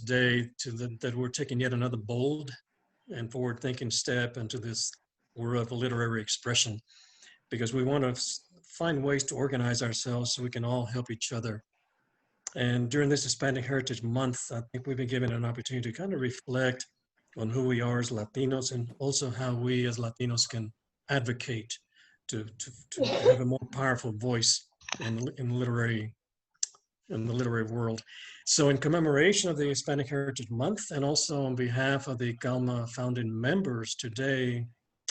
day that we're taking yet another bold and forward-thinking step into this world of literary expression, because we want to find ways to organize ourselves so we can all help each other. And during this Hispanic Heritage Month, I think we've been given an opportunity to kind of reflect on who we are as Latinos, and also how we as Latinos can advocate to have a more powerful voice in the literary world. So in commemoration of the Hispanic Heritage Month, and also on behalf of the CALMA founding members, today,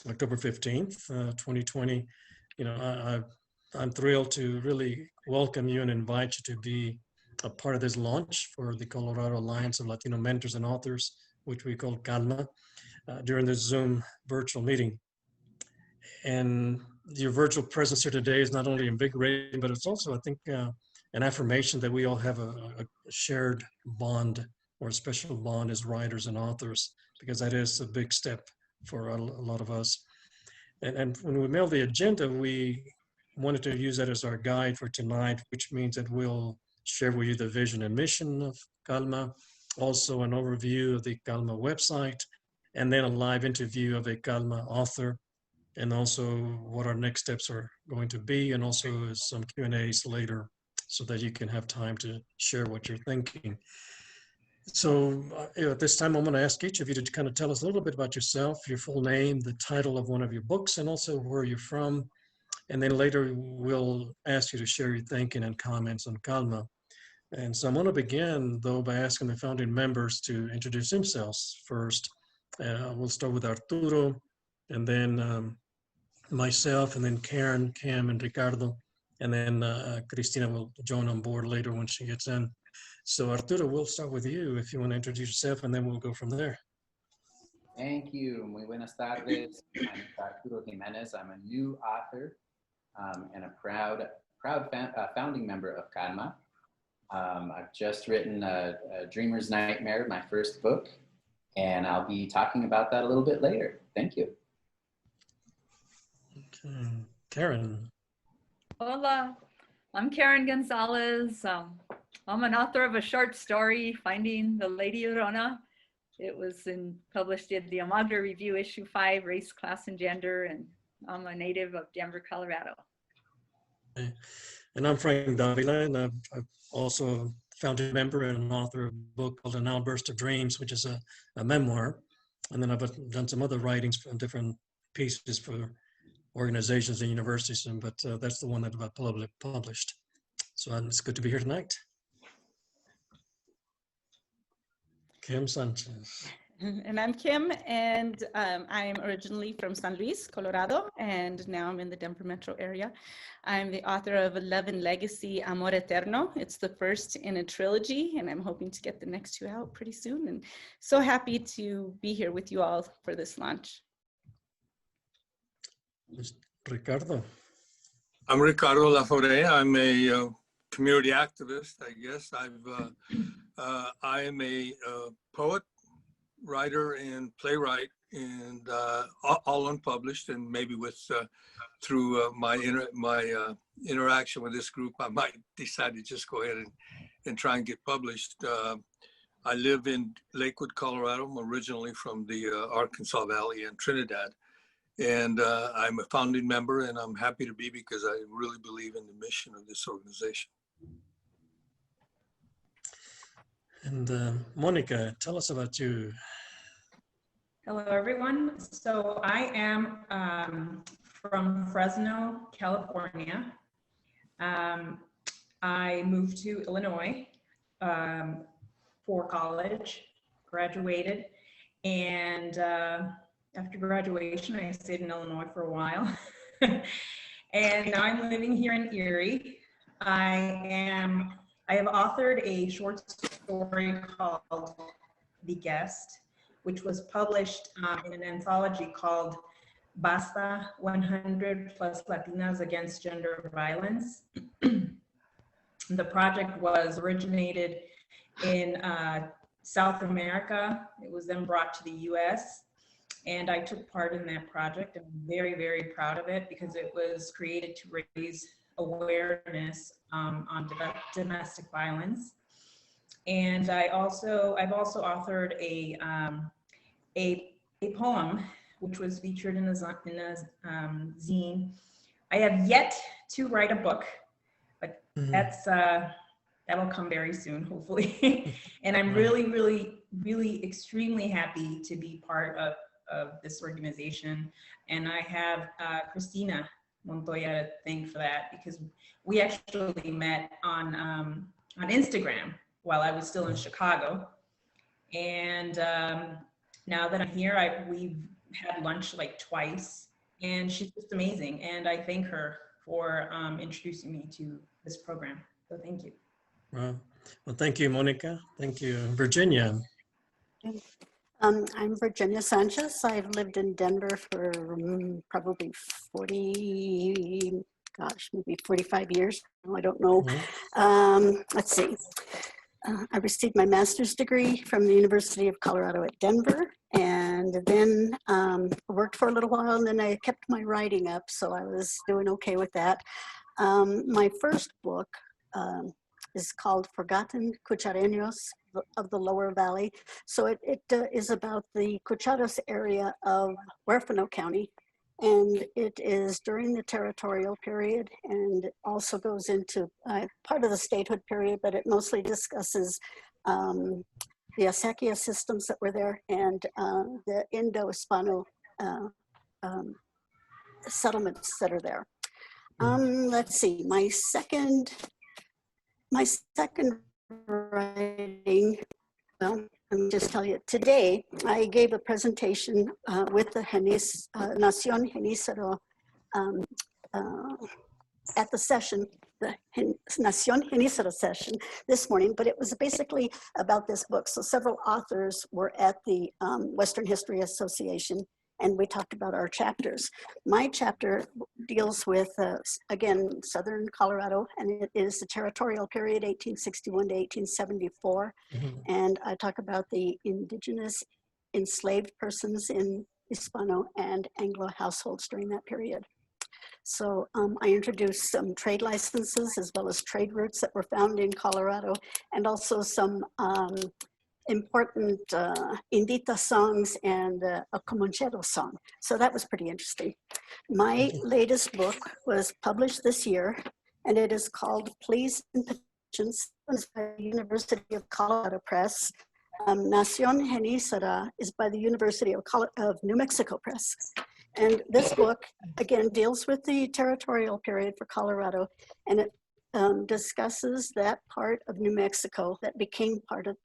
October 15th, 2020, I'm thrilled to really welcome you and invite you to be a part of this launch for the Colorado Alliance of Latino Mentors and Authors, which we call CALMA, during this Zoom virtual meeting. And your virtual presence here today is not only invigorating, but it's also, I think, an affirmation that we all have a shared bond, or a special bond as writers and authors, because that is a big step for a lot of us. And when we mailed the agenda, we wanted to use that as our guide for tonight, which means that we'll share with you the vision and mission of CALMA, also an overview of the CALMA website, and then a live interview of a CALMA author, and also what our next steps are going to be, and also some Q&As later, so that you can have time to share what you're thinking. So at this time, I'm going to ask each of you to kind of tell us a little bit about yourself, your full name, the title of one of your books, and also where you're from. And then later, we'll ask you to share your thinking and comments on CALMA. And so I'm going to begin, though, by asking the founding members to introduce themselves first. We'll start with Arturo, and then myself, and then Karen, Kim, and Ricardo. And then Cristina will join on board later when she gets in. So Arturo, we'll start with you if you want to introduce yourself, and then we'll go from there. Thank you. Muy buenas tardes. I'm Arturo Jimenez. I'm a new author and a proud founding member of CALMA. I've just written a Dreamer's Nightmare, my first book, and I'll be talking about that a little bit later. Thank you. Okay. Karen. Hola, I'm Karen Gonzalez. I'm an author of a short story, Finding the Lady Llorona. It was published in the Amagra Review, issue 5, Race, Class, and Gender, and I'm a native of Denver, Colorado. Okay. And I'm Frank Davila, and I'm also a founding member and an author of a book called An Outburst of Dreams, which is a memoir. And then I've done some other writings from different pieces for organizations and universities, but that's the one that I published. So it's good to be here tonight. Kim Sanchez. And I'm Kim, and I'm originally from San Luis, Colorado, and now I'm in the Denver metro area. I'm the author of 11 Legacy Amor Eterno. It's the first in a trilogy, and I'm hoping to get the next 2 out pretty soon. And so happy to be here with you all for this launch. Ricardo. I'm Ricardo Lafore. I'm a community activist, I guess. I am a poet, writer, and playwright, and all unpublished. And maybe through my interaction with this group, I might decide to just go ahead and try and get published. I live in Lakewood, Colorado. I'm originally from the Arkansas Valley and Trinidad. And I'm a founding member, and I'm happy to be, because I really believe in the mission of this organization. And Monica, tell us about you. Hello, everyone. So I am from Fresno, California. I moved to Illinois for college, graduated, and after graduation, I stayed in Illinois for a while. And now I'm living here in Erie. I have authored a short story called The Guest, which was published in an anthology called Basta 100 Plus Latinas Against Gender Violence. The project was originated in South America. It was then brought to the US, and I took part in that project. I'm very, very proud of it, because it was created to raise awareness on domestic violence. And I've also authored a poem which was featured in a zine. I have yet to write a book, but that's that'll come very soon, hopefully. And I'm really extremely happy to be part of this organization. And I have Christina Montoya to thank for that, because we actually met on Instagram while I was still in Chicago. And now that I'm here, we've had lunch like twice, and she's just amazing. And I thank her for introducing me to this program. So thank you. Well, thank you, Monica. Thank you, Virginia. I'm Virginia Sanchez. I've lived in Denver for probably 45 years. I don't know. Let's see. I received my master's degree from the University of Colorado at Denver, and then worked for a little while, and then I kept my writing up, so I was doing okay with that. My first book is called Forgotten Cuchareños of the Lower Valley. So it is about the Cucharos area of Huérfano County, and it is during the territorial period, and it also goes into part of the statehood period, but it mostly discusses the acequia systems that were there, and the Indo-Hispano settlements that are there. Let's see, my second writing, well, let me just tell you, today I gave a presentation with the Nación Genízaro at the session, the Nación Genízaro session this morning, but it was basically about this book. So several authors were at the Western History Association, and we talked about our chapters. My chapter deals with, again, Southern Colorado, and it is the territorial period, 1861 to 1874. And I talk about the indigenous enslaved persons in Hispano and Anglo households during that period. So I introduced some trade licenses as well as trade routes that were found in Colorado, and also some important Indita songs and a Comanchero song. So that was pretty interesting. My latest book was published this year, and it is called Pleas and Petitions by the University of Colorado Press. Nación Genízara is by the University of New Mexico Press. And this book, again, deals with the territorial period for Colorado, and it discusses that part of New Mexico that became part of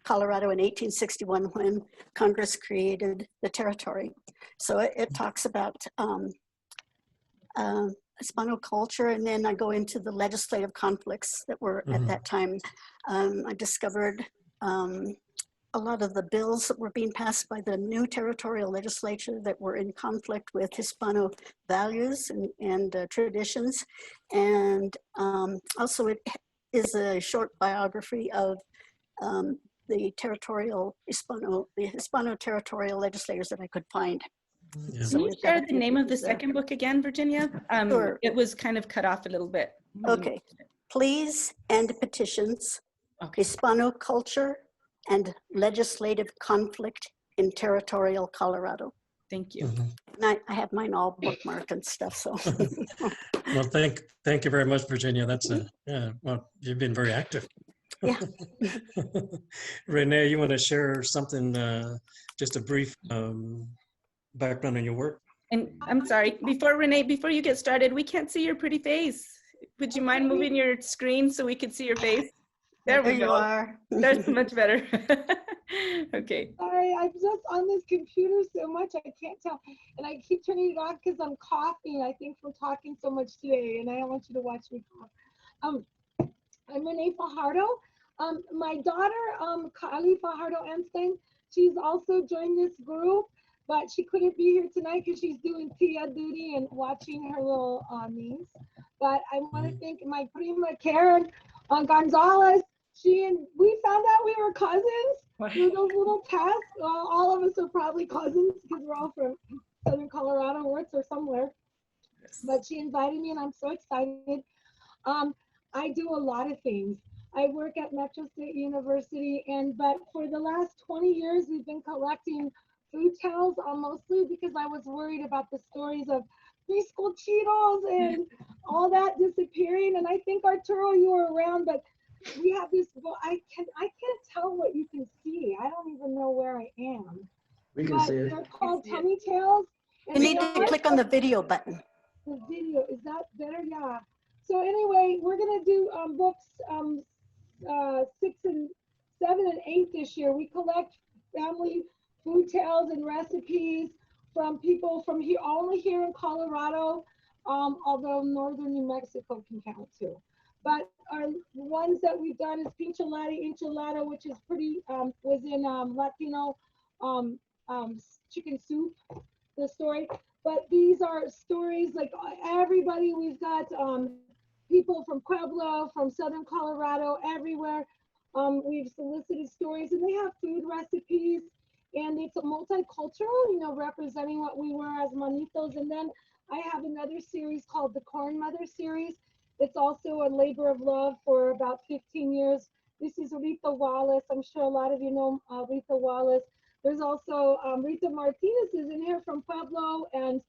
Colorado in 1861 when Congress created the territory. So it talks about Hispano culture, and then I go into the legislative conflicts that were at that time. I discovered a lot of the bills that were being passed by the new territorial legislature that were in conflict with Hispano values and traditions. And also it is a short biography of the Hispano territorial legislators that I could find. Can you share the name of the second book again, Virginia? Sure. It was kind of cut off a little bit. Okay. Pleas and Petitions, Hispano Culture and Legislative Conflict in Territorial Colorado. Thank you. And I have mine all bookmarked and stuff, so. Well, thank you very much, Virginia. That's well, you've been very active. Yeah. Renee, you want to share something, just a brief background on your work? And I'm sorry, Renee, before you get started, we can't see your pretty face. Would you mind moving your screen so we could see your face? There we go. You are. That's much better. Okay. Sorry, I'm just on this computer so much I can't tell. And I keep turning it off because I'm coughing. I think we're talking so much today, and I don't want you to watch me cough. I'm Renee Fajardo. My daughter, Kali Fajardo-Einstein, she's also joined this group, but she couldn't be here tonight because she's doing tia duty and watching her little niece. But I want to thank my prima Karen Gonzalez. We found out we were cousins through those little tests. All of us are probably cousins because we're all from Southern Colorado, Wirtz or somewhere. But she invited me, and I'm so excited. I do a lot of things. I work at Metro State University, but for the last 20 years, we've been collecting food tales, mostly because I was worried about the stories of bizcochitos and all that disappearing. And I think, Arturo, you were around, but we have this book. I can't tell what you can see. I don't even know where I am. We can see it. They're called tummy tales. You need to click on the video button. The video, is that better? Yeah. So anyway, we're gonna do books 6 and 7 and 8 this year. We collect family food tales and recipes from people from here, only here in Colorado, although northern New Mexico can count too. But our ones that we've done is enchilada, which is pretty, was in Latino chicken soup, the story. But these are stories like everybody, we've got people from Pueblo, from Southern Colorado, everywhere. We've solicited stories, and they have food recipes, and it's a multicultural, you know, representing what we were as Manitos. And then I have another series called the Corn Mother series. It's also a labor of love for about 15 years. This is Rita Wallace. I'm sure a lot of you know Rita Wallace. There's also Rita Martinez is in here from Pueblo, and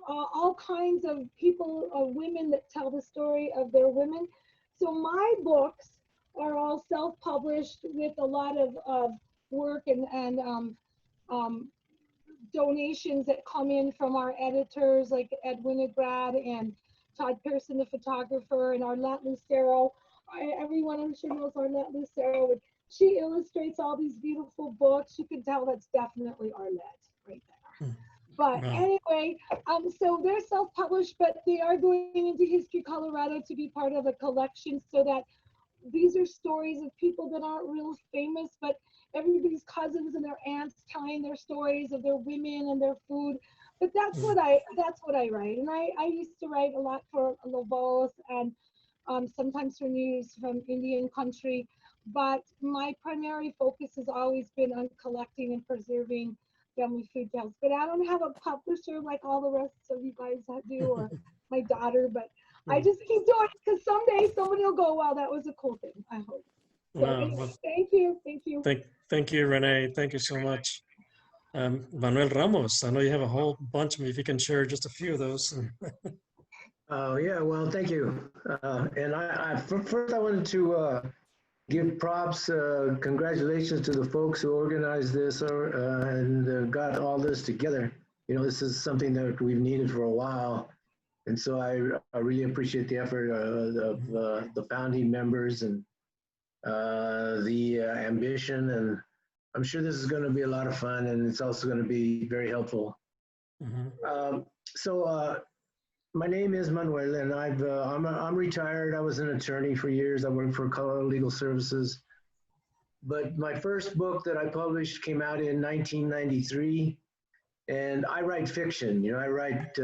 all kinds of people, women that tell the story of their women. So my books are all self-published with a lot of work and donations that come in from our editors like Ed Winograd and Todd Pearson, the photographer, and Arlette Lucero. Everyone I'm sure knows Arlette Lucero. She illustrates all these beautiful books. You can tell that's definitely Arlette right there. But anyway, so they're self-published, but they are going into History Colorado to be part of a collection, so that these are stories of people that aren't real famous, but everybody's cousins and their aunts telling their stories of their women and their food. But that's what I write. And I used to write a lot for Lobos and sometimes for news from Indian country. But my primary focus has always been on collecting and preserving family food tales. But I don't have a publisher like all the rest of you guys do, or my daughter, but I just keep doing it because someday somebody will go, wow, that was a cool thing, I hope. So anyway, well, thank you. Thank you, Renee. Thank you so much. Manuel Ramos, I know you have a whole bunch of them. If you can share just a few of those. Yeah, well, thank you. And first I wanted to give props, congratulations to the folks who organized this and got all this together. You know, this is something that we've needed for a while. And so I really appreciate the effort of the founding members and the ambition. And I'm sure this is going to be a lot of fun, and it's also going to be very helpful. My name is Manuel, and I'm retired. I was an attorney for years. I worked for Colorado Legal Services. But my first book that I published came out in 1993, and I write fiction. You know, I write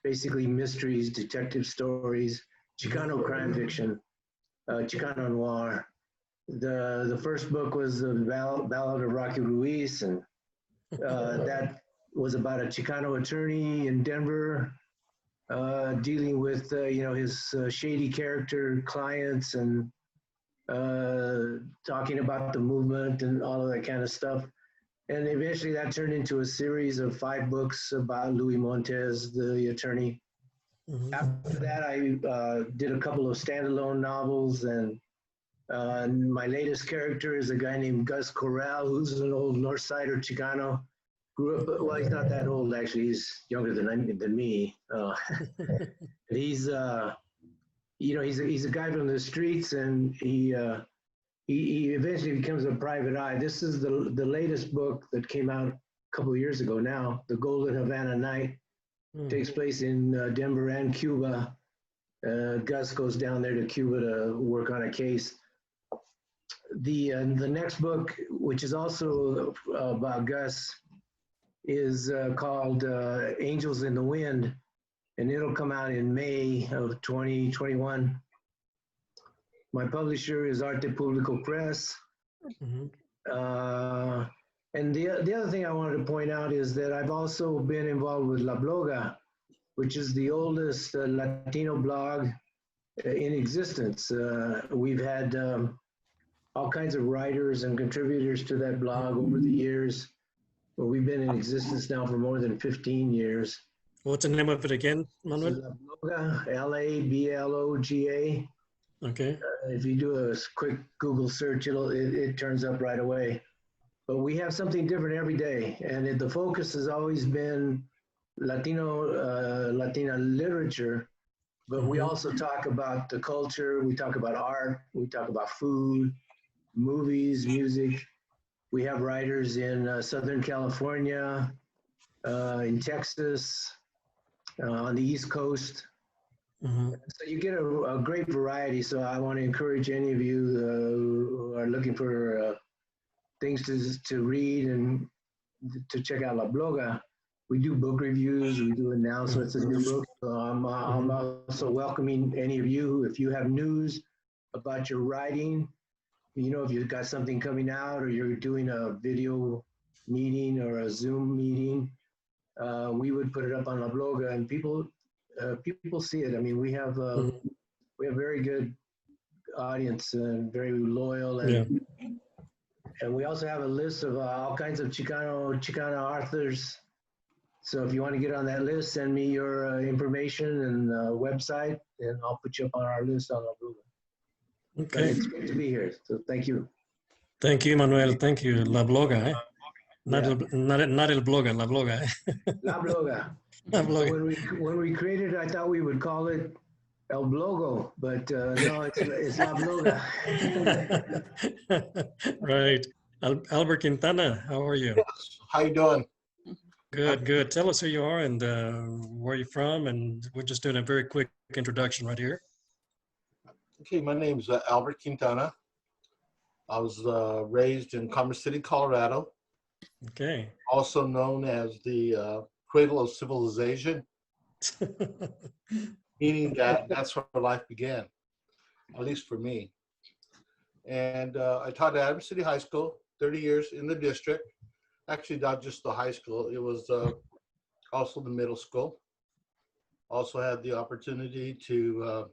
basically mysteries, detective stories, Chicano crime fiction, Chicano noir. The first book was the Ballad of Rocky Ruiz, and that was about a Chicano attorney in Denver, dealing with his shady character clients and talking about the movement and all of that kind of stuff. And eventually that turned into a series of 5 books about Luis Montes, the attorney. After that, I did a couple of standalone novels, and my latest character is a guy named Gus Corral, who's an old Northsider Chicano. Grew up, well, he's not that old actually. He's younger than me. He's he's a guy from the streets, and he eventually becomes a private eye. This is the latest book that came out a couple of years ago now. The Golden Havana Night takes place in Denver and Cuba. Gus goes down there to Cuba to work on a case. The next book, which is also about Gus, is called Angels in the Wind, and it'll come out in May of 2021. My publisher is Arte Público Press. And the other thing I wanted to point out is that I've also been involved with La Bloga, which is the oldest Latino blog in existence. We've had all kinds of writers and contributors to that blog over the years. But we've been in existence now for more than 15 years. What's the name of it again, Manuel? La Bloga, Labloga. Okay. If you do a quick Google search, it turns up right away. But we have something different every day, and the focus has always been Latina literature. But we also talk about the culture. We talk about art. We talk about food, movies, music. We have writers in Southern California, in Texas, on the East Coast. So you get a great variety. So I want to encourage any of you who are looking for things to read and to check out La Bloga. We do book reviews. We do announcements of new books. So I'm also welcoming any of you, if you have news about your writing, you know, if you've got something coming out or you're doing a video meeting or a Zoom meeting, we would put it up on La Bloga, and people see it. I mean, we have very good audience and very loyal, and and we also have a list of all kinds of Chicano authors. So if you want to get on that list, send me your information and website, and I'll put you up on our list on La Bloga. Okay. But it's great to be here. So thank you. Thank you, Manuel. Thank you. La Bloga, eh? Not el Bloga, La Bloga. La Bloga. La Bloga. When we created it, I thought we would call it El Blogo, but no, it's La Bloga. Right. Albert Quintana, how are you? Yes. How you doing? Good, good. Tell us who you are and where you're from, and we're just doing a very quick introduction right here. Okay, my name is Albert Quintana. I was raised in Commerce City, Colorado. Okay. Also known as the cradle of civilization, meaning that that's where life began, at least for me. And I taught at Adams City High School, 30 years in the district. Actually, not just the high school, it was also the middle school. Also had the opportunity to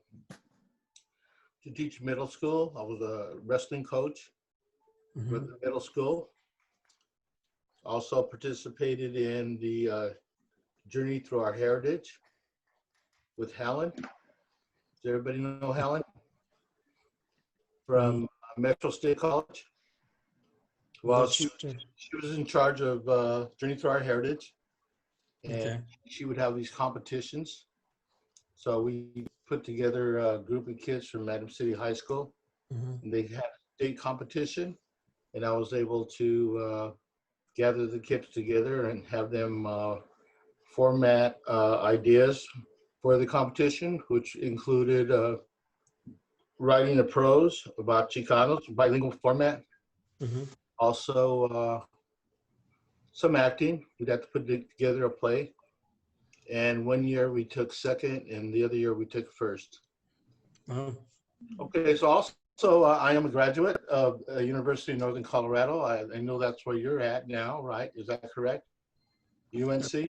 teach middle school. I was a wrestling coach with the middle school. Also participated in the Journey Through Our Heritage with Helen. Does everybody know Helen? From Metro State College. Well, she was in charge of Journey Through Our Heritage, and she would have these competitions. So we put together a group of kids from Adams City High School. And they had a state competition, and I was able to gather the kids together and have them format ideas for the competition, which included writing a prose about Chicanos, bilingual format. Also, some acting. We'd have to put together a play. And one year we took second, and the other year we took first. Okay, so also I am a graduate of University of Northern Colorado. I know that's where you're at now, right? Is that correct? UNC?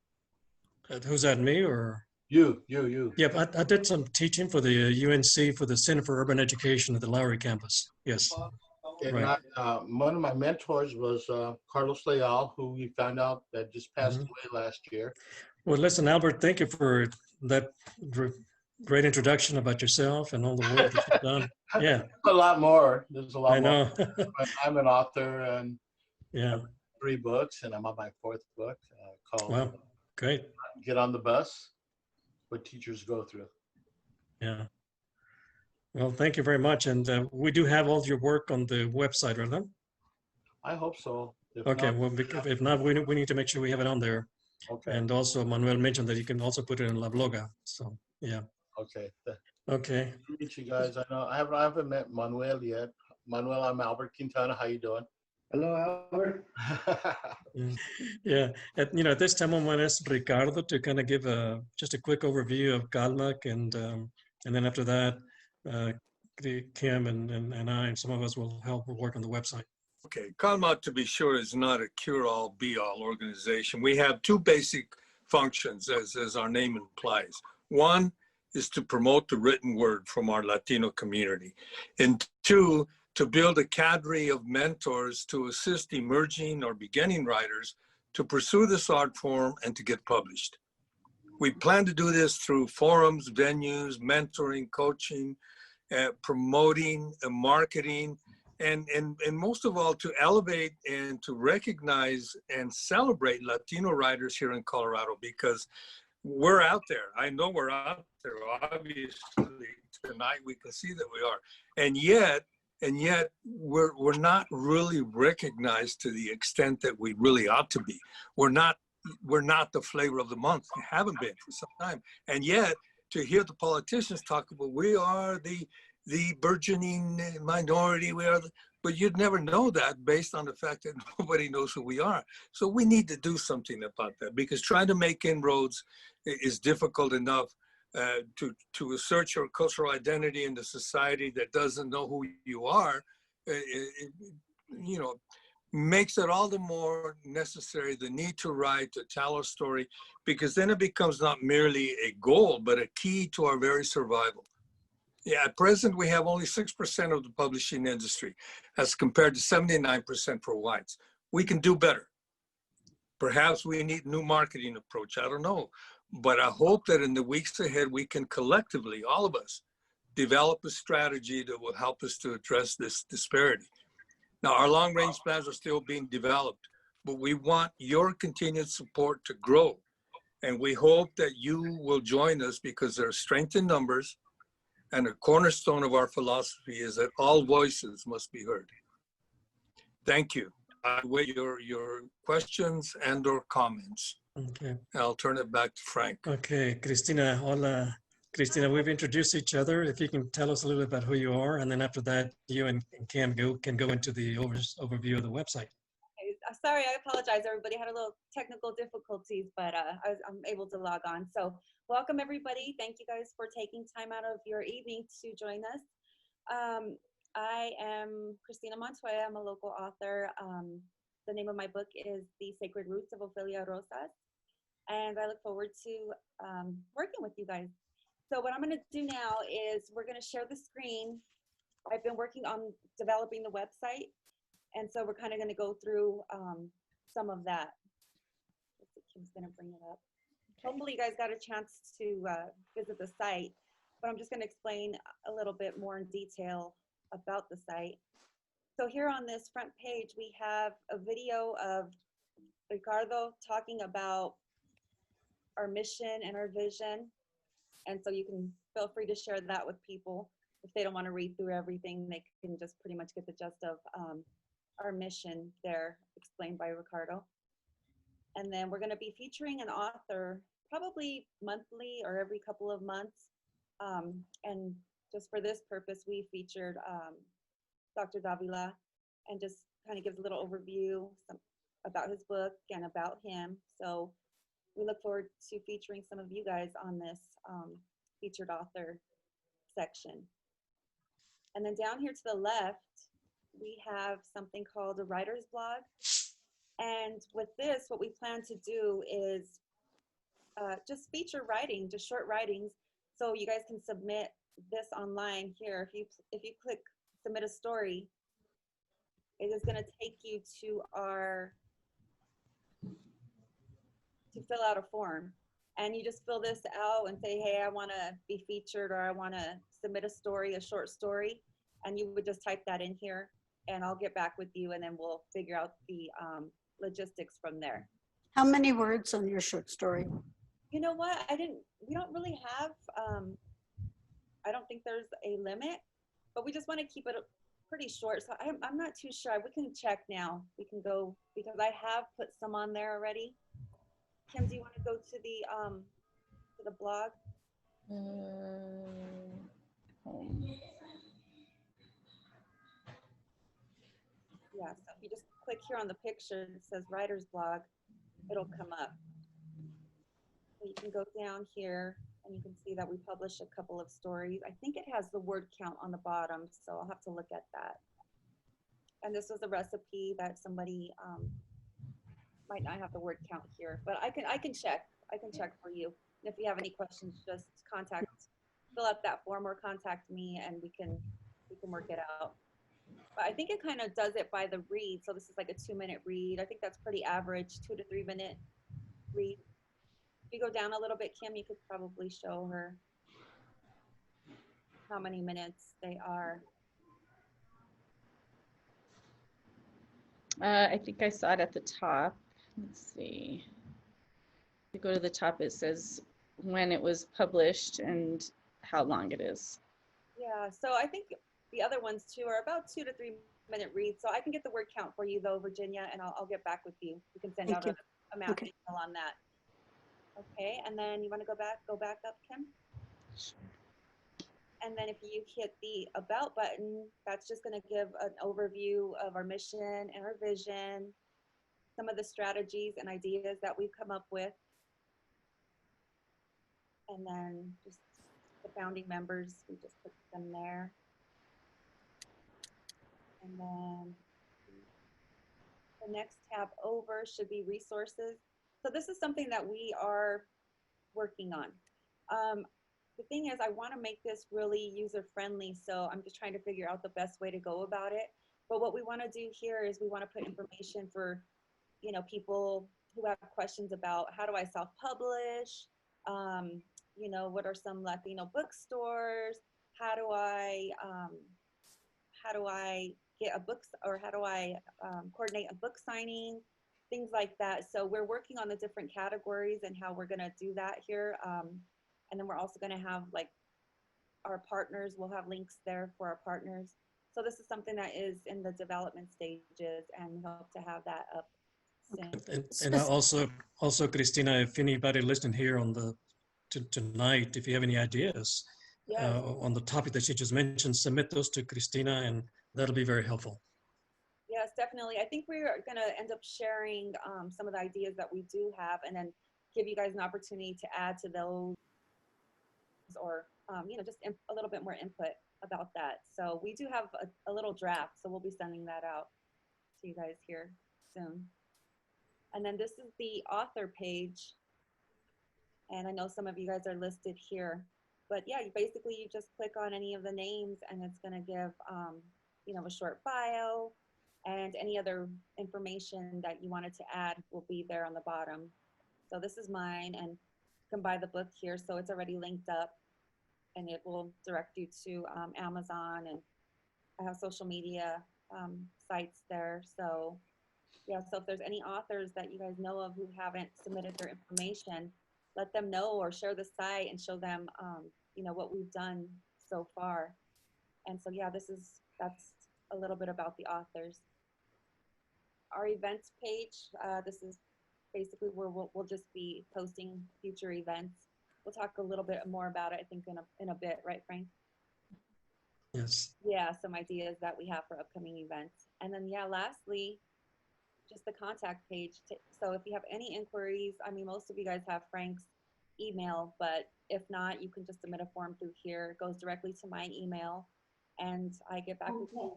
Who's that, me or? You. Yep, I did some teaching for the UNC for the Center for Urban Education at the Lowry campus. Yes. And right. One of my mentors was Carlos Leal, who we found out that just passed away last year. Well, listen, Albert, thank you for that great introduction about yourself and all the work that you've done. Yeah. A lot more. There's a lot I know. more. I'm an author, and yeah, 3 books, and I'm on my 4th book called wow, great. Get on the Bus, What Teachers Go Through. Yeah. Well, thank you very much. And we do have all your work on the website, right? I hope so. Okay, well, if not, we need to make sure we have it on there. Okay. And also, Manuel mentioned that you can also put it in La Bloga. So, yeah. Okay. Okay. Nice to meet you guys. I know I haven't met Manuel yet. Manuel, I'm Albert Quintana. How you doing? Hello, Albert. Yeah. At this time, I want to ask Ricardo to kind of give just a quick overview of CALMA, and then after that, Kim and I and some of us will help work on the website. Okay, CALMA, to be sure, is not a cure-all, be-all organization. We have 2 basic functions, as our name implies. One is to promote the written word from our Latino community. And two, to build a cadre of mentors to assist emerging or beginning writers to pursue this art form and to get published. We plan to do this through forums, venues, mentoring, coaching, promoting, marketing, and most of all, to elevate and to recognize and celebrate Latino writers here in Colorado, because we're out there. I know we're out there. Obviously, tonight we can see that we are. And yet we're not really recognized to the extent that we really ought to be. We're not the flavor of the month. We haven't been for some time. And yet, to hear the politicians talk about, we are the burgeoning minority, but you'd never know that based on the fact that nobody knows who we are. So we need to do something about that, because trying to make inroads is difficult enough. To assert your cultural identity in the society that doesn't know who you are, makes it all the more necessary, the need to write, to tell our story, because then it becomes not merely a goal, but a key to our very survival. Yeah, at present, we have only 6% of the publishing industry as compared to 79% for whites. We can do better. Perhaps we need a new marketing approach, I don't know. But I hope that in the weeks ahead, we can collectively, all of us, develop a strategy that will help us to address this disparity. Now, our long-range plans are still being developed, but we want your continued support to grow. And we hope that you will join us, because there's strength in numbers, and a cornerstone of our philosophy is that all voices must be heard. Thank you. I wait your questions and or comments. Okay. I'll turn it back to Frank. Okay, Cristina. Hola, Cristina. We've introduced each other. If you can tell us a little bit about who you are, and then after that, you and Cam can go into the overview of the website. Sorry, I apologize. Everybody had a little technical difficulties, but I'm able to log on. So welcome, everybody. Thank you guys for taking time out of your evening to join us. I am Cristina Montoya. I'm a local author. The name of my book is The Sacred Roots of Ofelia Rosas, and I look forward to working with you guys. So what I'm going to do now is we're going to share the screen. I've been working on developing the website, and so we're kind of going to go through some of that. Kim's going to bring it up. Hopefully you guys got a chance to visit the site, but I'm just going to explain a little bit more in detail about the site. So here on this front page, we have a video of Ricardo talking about our mission and our vision. And so you can feel free to share that with people. If they don't want to read through everything, they can just pretty much get the gist of our mission there explained by Ricardo. And then we're going to be featuring an author probably monthly or every couple of months. And just for this purpose, we featured Dr. Davila, and just kind of gives a little overview about his book and about him. So we look forward to featuring some of you guys on this featured author section. And then down here to the left, we have something called a writer's blog. And with this, what we plan to do is just feature writing, just short writings. So you guys can submit this online here. If you click submit a story, it is going to take you to fill out a form. And you just fill this out and say, hey, I want to be featured, or I want to submit a story, a short story. And you would just type that in here, and I'll get back with you, and then we'll figure out the logistics from there. How many words on your short story? You know what? We don't really have, I don't think there's a limit, but we just want to keep it pretty short. So I'm not too sure. We can check now. We can go, because I have put some on there already. Kim, do you want to go to the blog? Yeah, so if you just click here on the picture that says writer's blog, it'll come up. So you can go down here and you can see that we publish a couple of stories. I think it has the word count on the bottom, so I'll have to look at that. And this was a recipe that somebody might not have the word count here, but I can check. I can check for you. And if you have any questions, just contact fill out that form or contact me and we can work it out. But I think it kind of does it by the read. So this is like a 2-minute read. I think that's pretty average, 2 to 3 minute read. If you go down a little bit, Kim, you could probably show her how many minutes they are. I think I saw it at the top. Let's see. If you go to the top, it says when it was published and how long it is. Yeah, so I think the other ones too are about 2 to 3 minute reads. So I can get the word count for you though, Virginia, and I'll get back with you. We can send Thank out you. a math Okay. email on that. Okay, and then you want to go back up, Kim? And then if you hit the About button, that's just going to give an overview of our mission and our vision, some of the strategies and ideas that we've come up with, and then just the founding members, we just put them there. And then the next tab over should be resources. So this is something that we are working on. The thing is, I want to make this really user-friendly, so I'm just trying to figure out the best way to go about it. But what we want to do here is we want to put information for, you know, people who have questions about how do I self-publish, you know, what are some Latino bookstores, how do I get a book, or how do I coordinate a book signing, things like that. So we're working on the different categories and how we're going to do that here. And then we're also going to have like our partners, we'll have links there for our partners. So this is something that is in the development stages, and we hope to have that up soon. And I also, Christina, if anybody listening here on the tonight, if you have any ideas Yes. on the topic that you just mentioned, submit those to Christina, and that'll be very helpful. Yes, definitely. I think we're going to end up sharing some of the ideas that we do have, and then give you guys an opportunity to add to those, or you know, just a little bit more input about that. So we do have a little draft, so we'll be sending that out to you guys here soon. And then this is the author page, and I know some of you guys are listed here, but yeah, you just click on any of the names, and it's going to give you know, a short bio, and any other information that you wanted to add will be there on the bottom. So this is mine, and you can buy the book here, so it's already linked up, and it will direct you to Amazon, and I have social media sites there. So yeah, so if there's any authors that you guys know of who haven't submitted their information, let them know, or share the site and show them you know, what we've done so far. And so yeah, that's a little bit about the authors. Our events page, this is basically where we'll just be posting future events. We'll talk a little bit more about it, I think, in a bit, right, Frank? Yes. Yeah, some ideas that we have for upcoming events. And then, yeah, lastly, just the contact page. So if you have any inquiries, I mean, most of you guys have Frank's email, but if not, you can just submit a form through here. It goes directly to my email, and I get back with you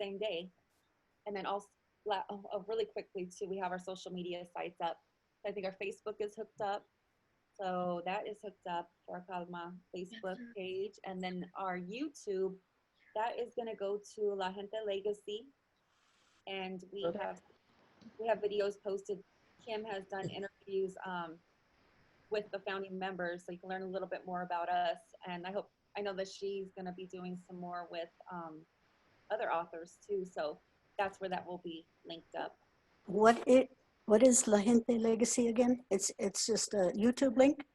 same day. And then also, really quickly too, we have our social media sites up. I think our Facebook is hooked up. So that is hooked up for our CALMA Facebook page. And then our YouTube, that is going to go to La Gente Legacy. And we have videos posted. Kim has done interviews with the founding members, so you can learn a little bit more about us. And I know that she's going to be doing some more with other authors too. So that's where that will be linked up. What is La Gente Legacy again? It's just a YouTube link?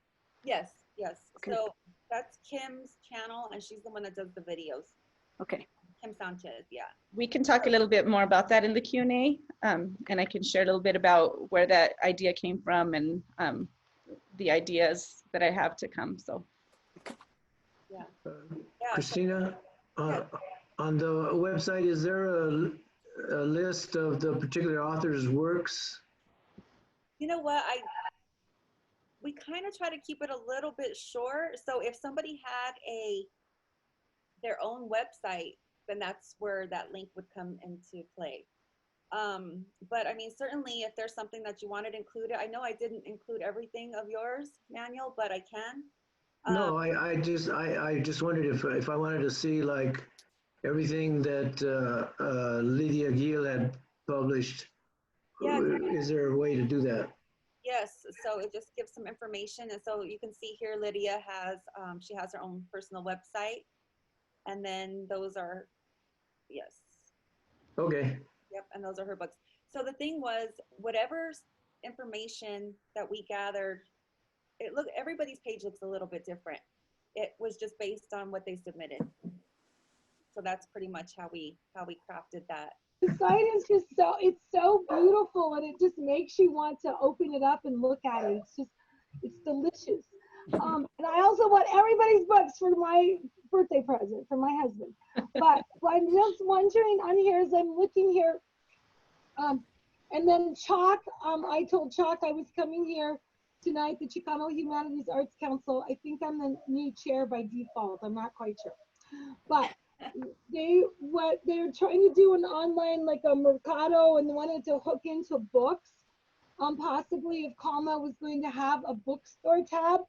Yes, yes. Okay. So that's Kim's channel, and she's the one that does the videos. Okay. Kim Sanchez, yeah. We can talk a little bit more about that in the Q&A, and I can share a little bit about where that idea came from, and the ideas that I have to come. So, yeah. Christina, on the website, is there a list of the particular author's works? You know what? We kind of try to keep it a little bit short. So if somebody had their own website, then that's where that link would come into play. But I mean, certainly if there's something that you wanted included, I know I didn't include everything of yours, Manuel, but I can. No, I just wondered if I wanted to see like everything that Lydia Gill had published, Yeah, is there a way to do that? yes. So it just gives some information. And so you can see here, Lydia has, she has her own personal website. And then those are, yes. Okay. Yep, and those are her books. So the thing was, whatever information that we gathered, everybody's page looks a little bit different. It was just based on what they submitted. So that's pretty much how we crafted that. The site is just it's so beautiful, and it just makes you want to open it up and look at it. It's delicious. And I also want everybody's books for my birthday present for my husband. But I'm just wondering on here as I'm looking here, and then Chalk, I told Chalk I was coming here tonight, the Chicano Humanities Arts Council. I think I'm the new chair by default. I'm not quite sure. But they're trying to do an online, like a Mercado, and they wanted to hook into books. Possibly if CALMA was going to have a bookstore tab.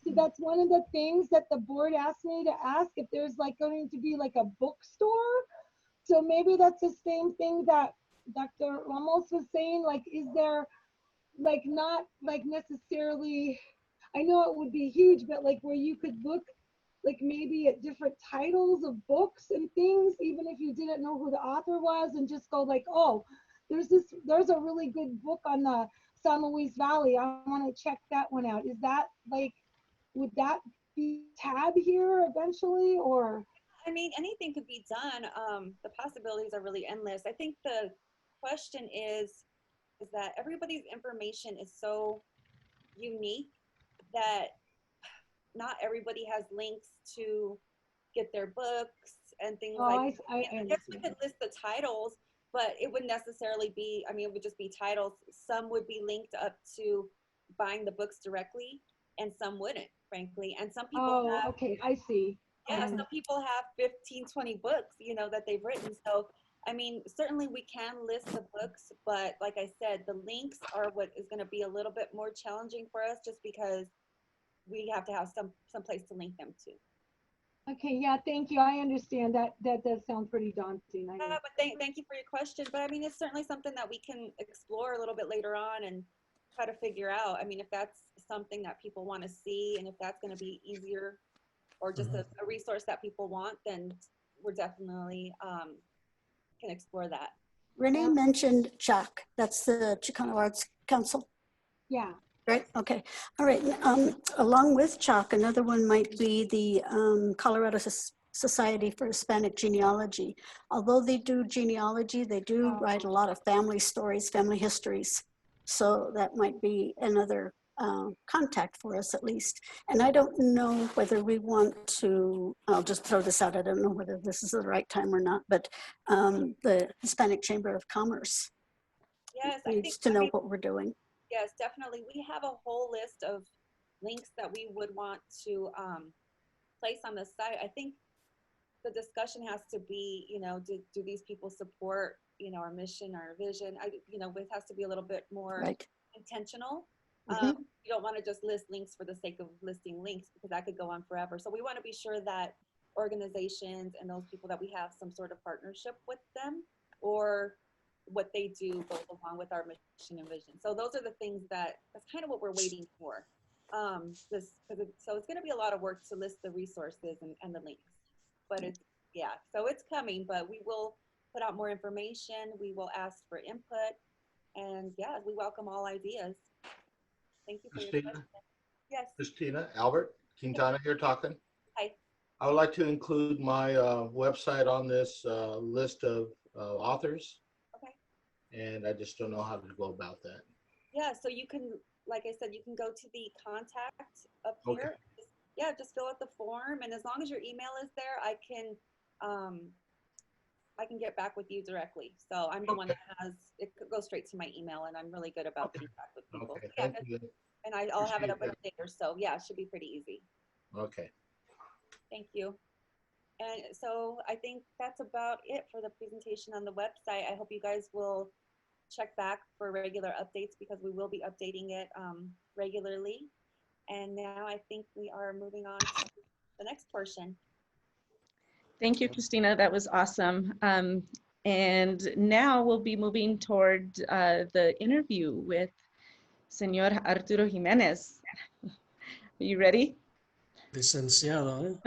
So that's one of the things that the board asked me to ask, if there's like going to be like a bookstore. So maybe that's the same thing that Dr. Ramos was saying, like, is there like not like necessarily, I know it would be huge, but like where you could look like maybe at different titles of books and things, even if you didn't know who the author was, and just go like, oh, there's a really good book on the San Luis Valley. I want to check that one out. Is that like, would that be tab here eventually, or? I mean, anything could be done. The possibilities are really endless. I think the question is that everybody's information is so unique that not everybody has links to get their books and things like that. I guess we could list the titles, but it wouldn't necessarily be, I mean, it would just be titles. Some would be linked up to buying the books directly, and some wouldn't, frankly. And some people have, okay, I see. Yeah, some people have 15, 20 books, you know, that they've written. So, I mean, certainly we can list the books, but like I said, the links are what is going to be a little bit more challenging for us, just because we have to have some place to link them to. Okay, yeah, thank you. I understand that. That does sound pretty daunting. Yeah, but thank you for your question. But I mean, it's certainly something that we can explore a little bit later on and try to figure out. I mean, if that's something that people want to see, and if that's going to be easier, or just a resource that people want, then we're definitely can explore that. Renee mentioned CHAC. That's the Chicano Arts Council. Yeah. Right. Okay. All right. Along with CHAC, another one might be the Colorado Society for Hispanic Genealogy. Although they do genealogy, they do write a lot of family stories, family histories. So that might be another contact for us at least. And I don't know whether we want to, I'll just throw this out, I don't know whether this is the right time or not, but the Hispanic Chamber of Commerce needs to know what we're doing. Yes, definitely. We have a whole list of links that we would want to place on the site. I think the discussion has to be, you know, do these people support, you know, our mission, our vision? You know, it has to be a little bit more intentional. You don't want to just list links for the sake of listing links, because that could go on forever. So we want to be sure that organizations and those people that we have some sort of partnership with them, or what they do goes along with our mission and vision. So those are the things that's kind of what we're waiting for. So it's going to be a lot of work to list the resources and the links, but so it's coming, but we will put out more information. We will ask for input, and we welcome all ideas. Thank you for your question. Yes. Christina, Albert, Quintana here talking. Hi. I would like to include my website on this list of authors. And I just don't know how to go about that. Yeah, so you can, like I said, you can go to the contact up here. Just fill out the form, and as long as your email is there, I can get back with you directly. So I'm the one that has it, goes straight to my email, and I'm really good about getting back with people. Thank you. And I'll have it up in a day or so. Yeah, it should be pretty easy. Okay. Thank you. And so I think that's about it for the presentation on the website. I hope you guys will check back for regular updates, because we will be updating it regularly. And now I think we are moving on to the next portion. Thank you, Christina. That was awesome. And now we'll be moving toward the interview with Señor Arturo Jimenez. Are you ready? Licenciado.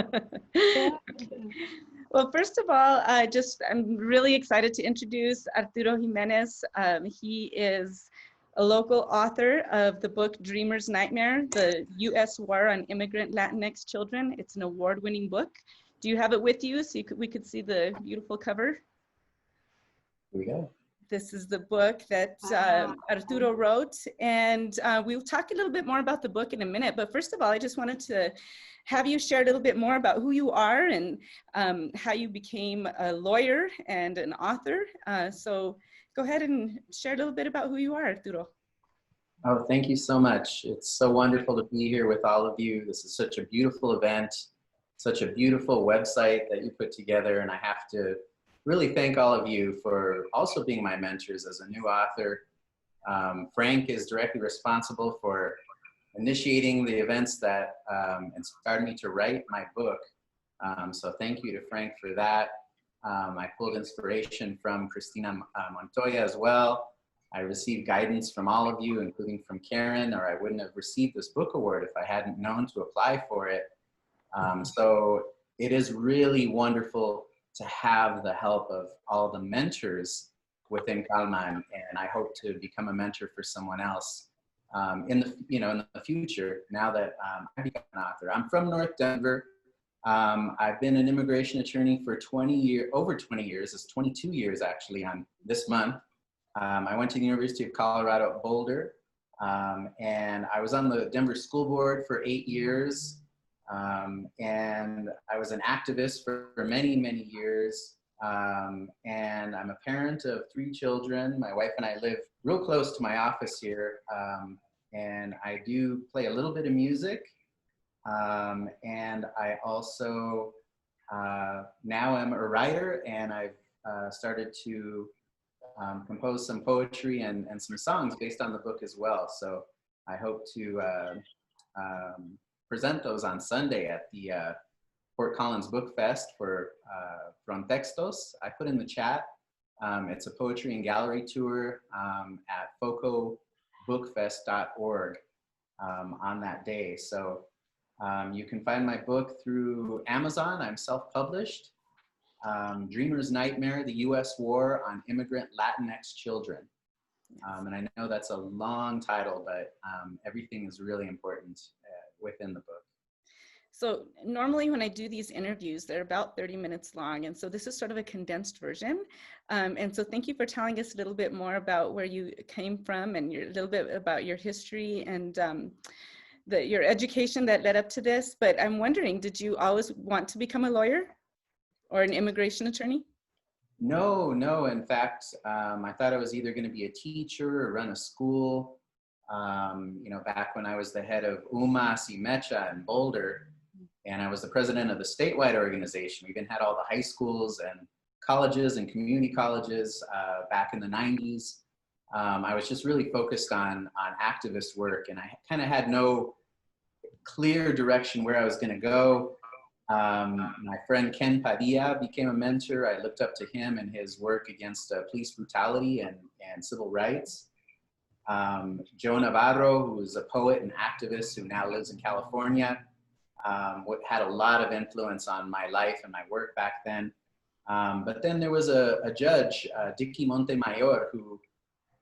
Well, first of all, I'm really excited to introduce Arturo Jimenez. He is a local author of the book Dreamer's Nightmare, the U.S. War on Immigrant Latinx Children. It's an award-winning book. Do you have it with you so we could see the beautiful cover? Here we go. This is the book that Arturo wrote, and we'll talk a little bit more about the book in a minute. But first of all, I just wanted to have you share a little bit more about who you are and how you became a lawyer and an author. So go ahead and share a little bit about who you are, Arturo. Oh, thank you so much. It's so wonderful to be here with all of you. This is such a beautiful event, such a beautiful website that you put together, and I have to really thank all of you for also being my mentors as a new author. Frank is directly responsible for initiating the events that inspired me to write my book. So thank you to Frank for that. I pulled inspiration from Cristina Montoya as well. I received guidance from all of you, including from Karen, or I wouldn't have received this book award if I hadn't known to apply for it. So it is really wonderful to have the help of all the mentors within CALMA, and I hope to become a mentor for someone else in the future. Now that I become an author, I'm from North Denver. I've been an immigration attorney for over 20 years. It's 22 years actually on this month. I went to the University of Colorado at Boulder, and I was on the Denver School Board for 8 years. And I was an activist for many, many years. And I'm a parent of 3 children. My wife and I live real close to my office here. And I do play a little bit of music. And I also now am a writer, and I've started to compose some poetry and some songs based on the book as well. So I hope to present those on Sunday at the Fort Collins Book Fest for From Textos. I put in the chat. It's a poetry and gallery tour at focobookfest.org on that day. So you can find my book through Amazon. I'm self-published. Dreamer's Nightmare, the U.S. War on Immigrant Latinx Children. And I know that's a long title, but everything is really important within the book. So normally when I do these interviews, they're about 30 minutes long. And so this is sort of a condensed version. And so thank you for telling us a little bit more about where you came from and a little bit about your history and your education that led up to this. But I'm wondering, did you always want to become a lawyer or an immigration attorney? No. In fact, I thought I was either going to be a teacher or run a school. Back when I was the head of UMAS Mecha in Boulder, and I was the president of the statewide organization. We even had all the high schools and colleges and community colleges back in the 90s. I was just really focused on activist work, and I kind of had no clear direction where I was going to go. My friend Ken Padilla became a mentor. I looked up to him and his work against police brutality and civil rights. Joe Navarro, who is a poet and activist who now lives in California, had a lot of influence on my life and my work back then. But then there was a judge, Dicky Montemayor, who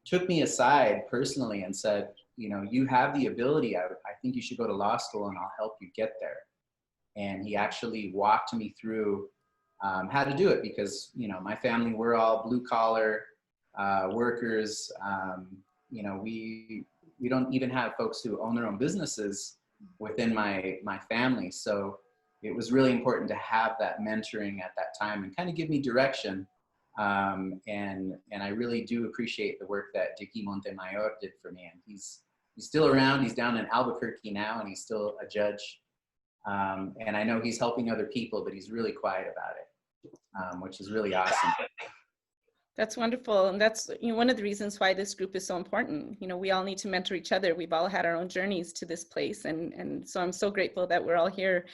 took me aside personally and said, you have the ability. I think you should go to law school and I'll help you get there. And he actually walked me through how to do it because, my family, we're all blue collar workers. We don't even have folks who own their own businesses within my family. So it was really important to have that mentoring at that time and kind of give me direction. And I really do appreciate the work that Dicky Montemayor did for me. And he's still around. He's down in Albuquerque now, and he's still a judge. And I know he's helping other people, but he's really quiet about it, which is really awesome. That's wonderful. And that's one of the reasons why this group is so important. We all need to mentor each other. We've all had our own journeys to this place. And so I'm so grateful that we're all here.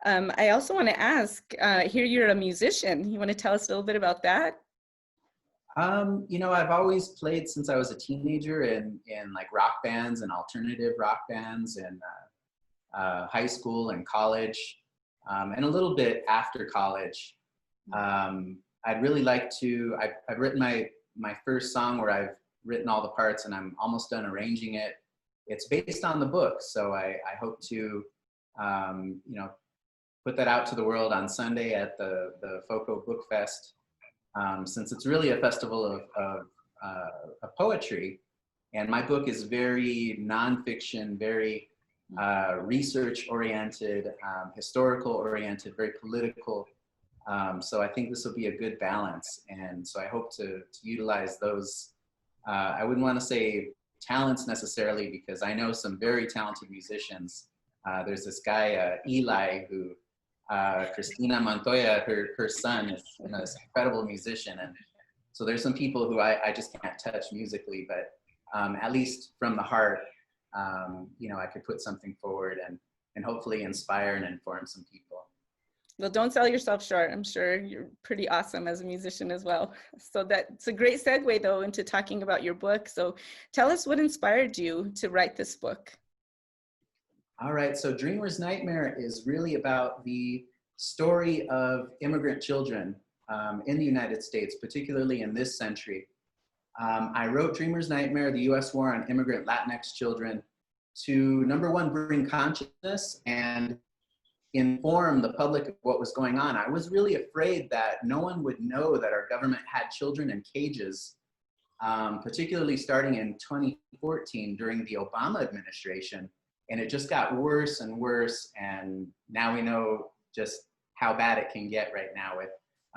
I also want to ask, here you're a musician. You want to tell us a little bit about that? I've always played since I was a teenager in like rock bands and alternative rock bands in high school and college, and a little bit after college. I'd really like to, I've written my first song where I've written all the parts and I'm almost done arranging it. It's based on the book. So I hope to, put that out to the world on Sunday at the FOCO Book Fest, since it's really a festival of poetry. And my book is very nonfiction, very research oriented, historical oriented, very political. So I think this will be a good balance. And so I hope to utilize those, I wouldn't want to say talents necessarily, because I know some very talented musicians. There's this guy, Eli, who, Christina Montoya, her son is this incredible musician. And so there's some people who I just can't touch musically, but at least from the heart, I could put something forward and hopefully inspire and inform some people. Well, don't sell yourself short. I'm sure you're pretty awesome as a musician as well. So that's a great segue though into talking about your book. So tell us what inspired you to write this book. All right, so Dreamer's Nightmare is really about the story of immigrant children in the United States, particularly in this century. I wrote Dreamer's Nightmare, the US War on Immigrant Latinx Children, to number one, bring consciousness and inform the public of what was going on. I was really afraid that no one would know that our government had children in cages, particularly starting in 2014 during the Obama administration. And it just got worse and worse. And now we know just how bad it can get right now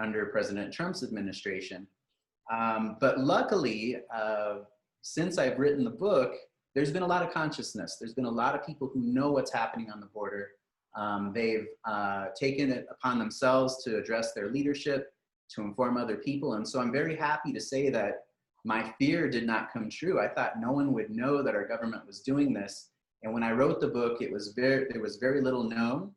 under President Trump's administration. But luckily, since I've written the book, there's been a lot of consciousness. There's been a lot of people who know what's happening on the border. They've taken it upon themselves to address their leadership, to inform other people. And so I'm very happy to say that my fear did not come true. I thought no one would know that our government was doing this. And when I wrote the book, there was very little known.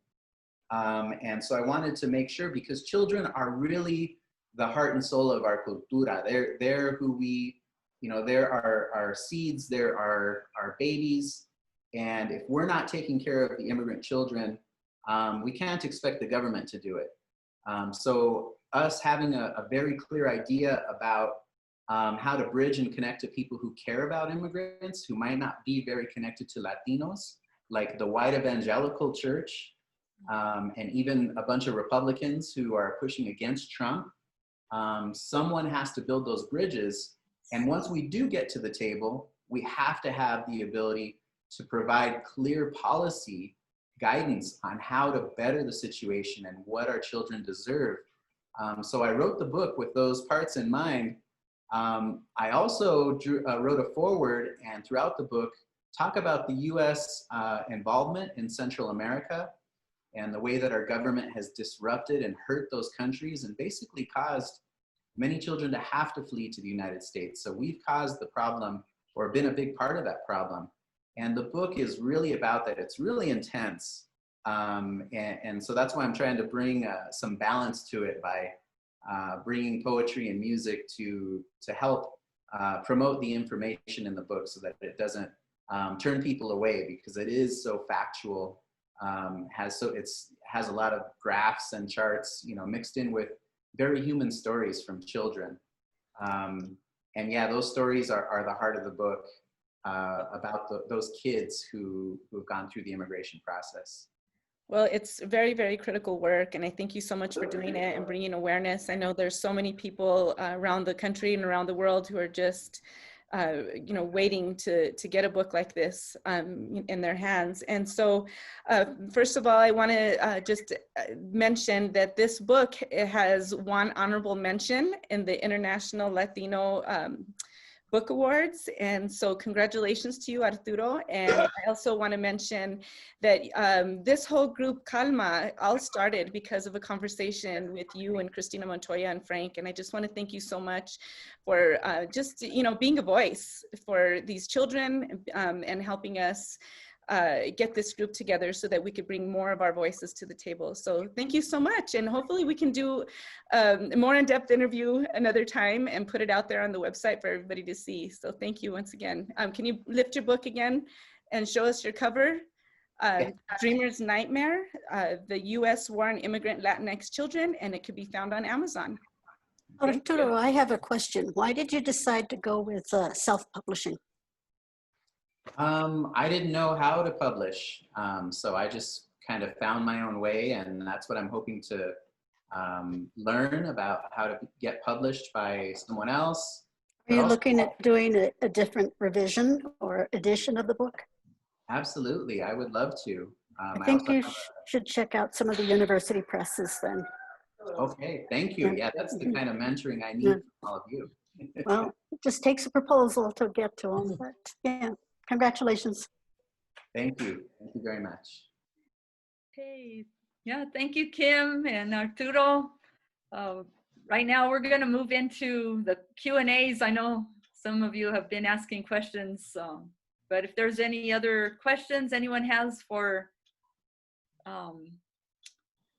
And so I wanted to make sure, because children are really the heart and soul of our cultura. They're who we, they're our seeds, they're our babies. And if we're not taking care of the immigrant children, we can't expect the government to do it. So us having a very clear idea about how to bridge and connect to people who care about immigrants, who might not be very connected to Latinos, like the white evangelical church, and even a bunch of Republicans who are pushing against Trump. Someone has to build those bridges. And once we do get to the table, we have to have the ability to provide clear policy guidance on how to better the situation and what our children deserve. So I wrote the book with those parts in mind. I also wrote a foreword, and throughout the book, talk about the US involvement in Central America and the way that our government has disrupted and hurt those countries and basically caused many children to have to flee to the United States. So we've caused the problem, or been a big part of that problem. And the book is really about that. It's really intense. And so that's why I'm trying to bring some balance to it by bringing poetry and music to help promote the information in the book so that it doesn't turn people away, because it is so factual. It has a lot of graphs and charts, mixed in with very human stories from children. And yeah, those stories are the heart of the book, about those kids who've gone through the immigration process. Well, it's very, very critical work, and I thank you so much for doing it and bringing awareness. I know there's so many people around the country and around the world who are just, waiting to get a book like this in their hands. And so, first of all, I want to just mention that this book has one honorable mention in the International Latino Book Awards. And so congratulations to you, Arturo. And I also want to mention that this whole group, CALMA, all started because of a conversation with you and Christina Montoya and Frank. And I just want to thank you so much for just, being a voice for these children and helping us get this group together so that we could bring more of our voices to the table. So thank you so much. And hopefully we can do a more in-depth interview another time and put it out there on the website for everybody to see. So thank you once again. Can you lift your book again and show us your cover? Dreamer's Nightmare, the U.S. War on Immigrant Latinx Children, and it could be found on Amazon. Arturo, I have a question. Why did you decide to go with self-publishing? I didn't know how to publish, so I just kind of found my own way, and that's what I'm hoping to learn about, how to get published by someone else. Are you looking at doing a different revision or edition of the book? Absolutely, I would love to. I think you should check out some of the university presses then. Okay, thank you. Yeah, that's the kind of mentoring I need from all of you. Well, it just takes a proposal to get to them, but yeah. Congratulations. Thank you. Thank you very much. Okay. Yeah, thank you, Kim and Arturo. Right now, we're going to move into the Q&As. I know some of you have been asking questions, but if there's any other questions anyone has for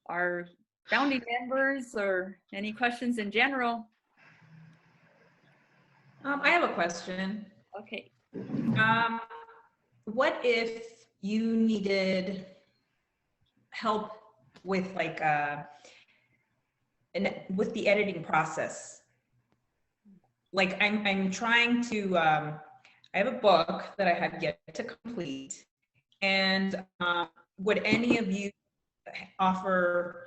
our founding members or any questions in general. I have a question. Okay. What if you needed help with with the editing process? Like I'm trying to, I have a book that I have yet to complete, and would any of you offer,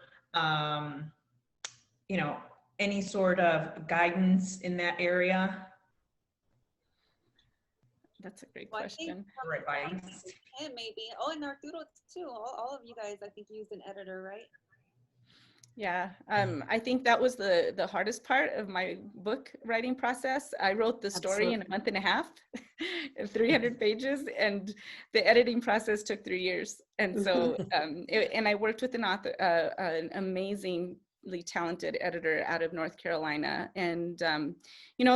any sort of guidance in that area? That's a great question. Or advice. And maybe, and Arturo too. All of you guys, I think, used an editor, right? Yeah, I think that was the hardest part of my book writing process. I wrote the story in a month and a half, 300 pages, and the editing process took 3 years. And so, and I worked with an author, an amazingly talented editor out of North Carolina. And,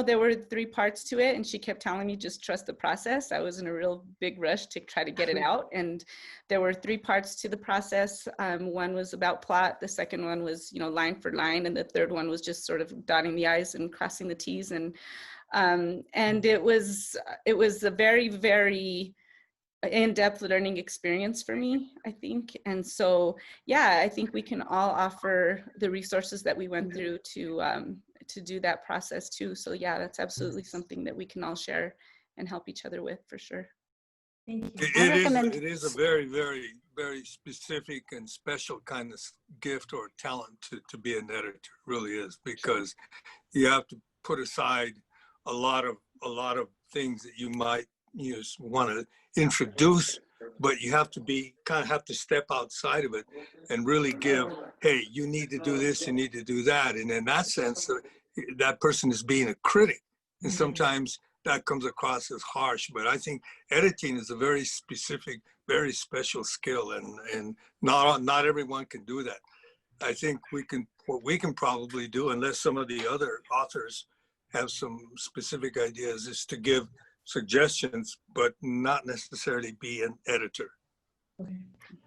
there were 3 parts to it, and she kept telling me, just trust the process. I was in a real big rush to try to get it out. And there were 3 parts to the process. One was about plot. The second one was, line for line. And the third one was just sort of dotting the I's and crossing the T's. And it was a very, very in-depth learning experience for me, I think. And so, yeah, I think we can all offer the resources that we went through to do that process too. So yeah, that's absolutely something that we can all share and help each other with, for sure. Thank you. It is a very, very, very specific and special kind of gift or talent to be an editor. It really is, because you have to put aside a lot of things that you might want to introduce, but you have to step outside of it and really give, hey, you need to do this, you need to do that. And in that sense, that person is being a critic. And sometimes that comes across as harsh, but I think editing is a very specific, very special skill, and not everyone can do that. I think what we can probably do, unless some of the other authors have some specific ideas, is to give suggestions, but not necessarily be an editor. I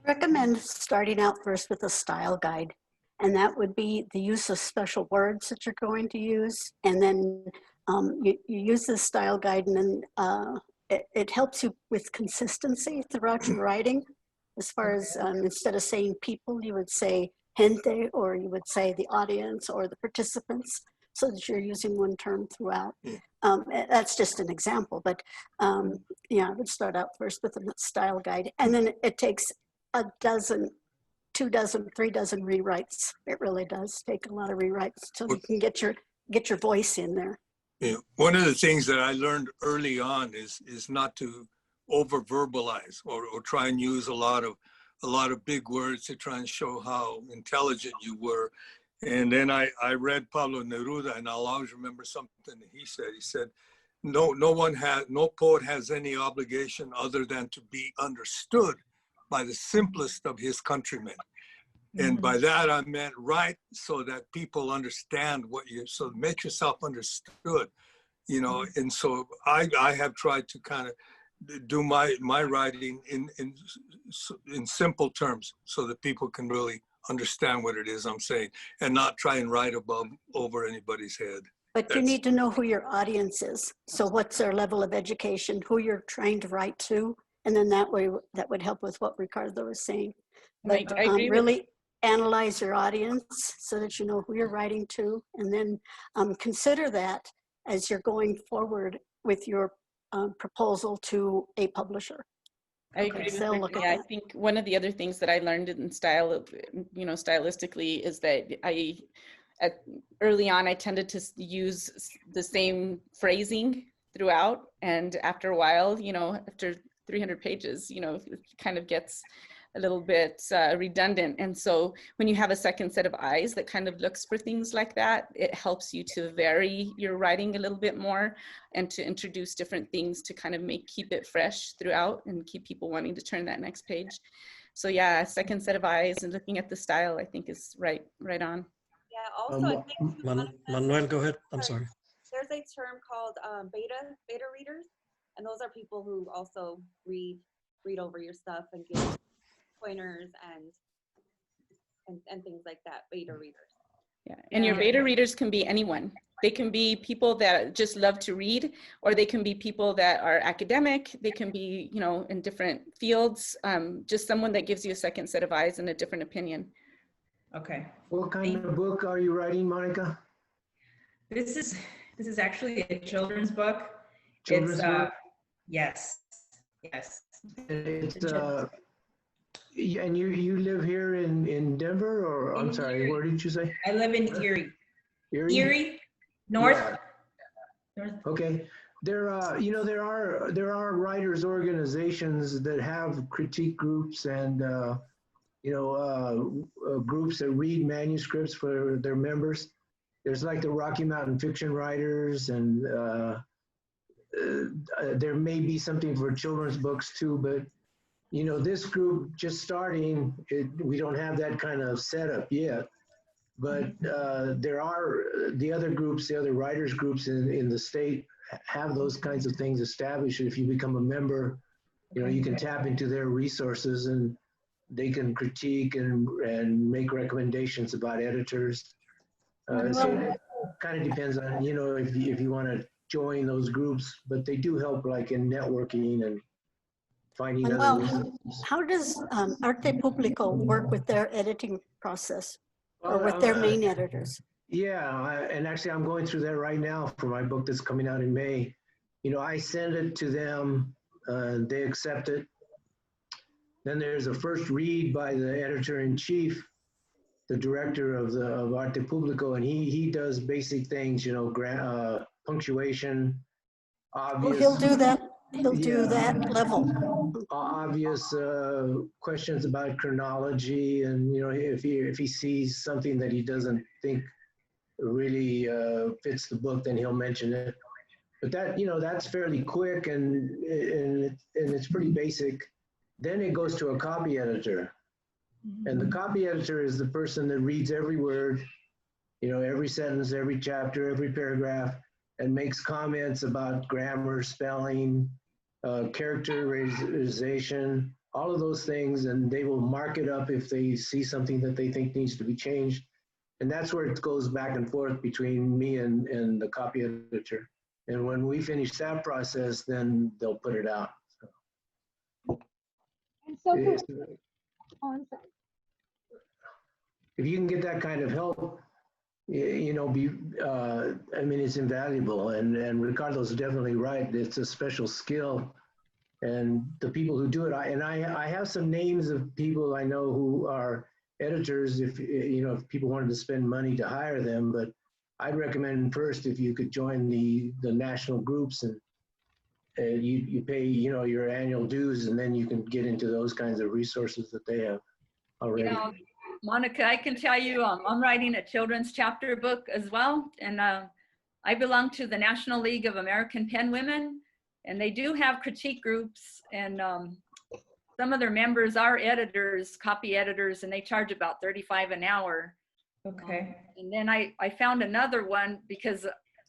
recommend starting out first with a style guide, and that would be the use of special words that you're going to use, and then you use this style guide, and then it helps you with consistency throughout your writing. As far as instead of saying people, you would say gente, or you would say the audience or the participants, so that you're using one term throughout. That's just an example, but yeah, I would start out first with a style guide, and then it takes a dozen, 2 dozen, 3 dozen rewrites. It really does take a lot of rewrites so you can get your voice in there. Yeah, one of the things that I learned early on is not to over verbalize or try and use a lot of big words to try and show how intelligent you were. And then I read Pablo Neruda, and I'll always remember something that he said. He said, no poet has any obligation other than to be understood by the simplest of his countrymen. And by that I meant write so that people understand so make yourself understood, you know. And so I have tried to kind of do my writing in simple terms so that people can really understand what it is I'm saying, and not try and write over anybody's head. But you need to know who your audience is. So what's their level of education, who you're trying to write to, and then that way that would help with what Ricardo was saying. But I agree really analyze your audience so that you know who you're writing to, and then consider that as you're going forward with your proposal to a publisher. I agree with Ricky. I think one of the other things that I learned in stylistically is that early on I tended to use the same phrasing throughout, and after a while, after 300 pages, it kind of gets a little bit redundant. And so when you have a second set of eyes that kind of looks for things like that, it helps you to vary your writing a little bit more and to introduce different things to kind of keep it fresh throughout and keep people wanting to turn that next page. So yeah, a second set of eyes and looking at the style, I think is right on. Yeah, also I think Manuel, go ahead. I'm sorry. There's a term called beta readers, and those are people who also read over your stuff and give pointers and things like that. Beta readers. Yeah, and your beta readers can be anyone. They can be people that just love to read, or they can be people that are academic. They can be, in different fields. Just someone that gives you a second set of eyes and a different opinion. Okay. What kind of book are you writing, Monica? This is actually a children's book. Children's book? Yes. It's and you live here in Denver, or I'm sorry, Erie. where did you say? I live in Erie. Erie, North. Yeah. Okay. There are writers organizations that have critique groups and groups that read manuscripts for their members. There's like the Rocky Mountain Fiction Writers, and there may be something for children's books too, but this group just starting, we don't have that kind of setup yet. But there are the other groups, the other writers groups in the state have those kinds of things established. If you become a member, you can tap into their resources and they can critique and make recommendations about editors. So it kind of depends on, if you want to join those groups, but they do help like in networking and finding other resources. How does Arte Publico work with their editing process or with their main editors? Yeah, and actually I'm going through that right now for my book that's coming out in May. I send it to them, they accept it. Then there's a first read by the editor-in-chief, the director of Arte Publico, and he does basic things, punctuation, obvious. He'll do that. He'll do that level. Obvious questions about chronology, and if he sees something that he doesn't think really fits the book, then he'll mention it. But that that's fairly quick and it's pretty basic. Then it goes to a copy editor, and the copy editor is the person that reads every word, every sentence, every chapter, every paragraph, and makes comments about grammar, spelling, characterization, all of those things, and they will mark it up if they see something that they think needs to be changed. And that's where it goes back and forth between me and the copy editor. And when we finish that process, then they'll put it out. And so I'm sorry. If you can get that kind of help, it's invaluable. And Ricardo's definitely right. It's a special skill. And the people who do it, I have some names of people I know who are editors if people wanted to spend money to hire them, but I'd recommend first if you could join the national groups and you pay your annual dues, and then you can get into those kinds of resources that they have already. Monica, I can tell you I'm writing a children's chapter book as well, and I belong to the National League of American Pen Women, and they do have critique groups, and some of their members are editors, copy editors, and they charge about $35 an hour. Okay. And then I found another one because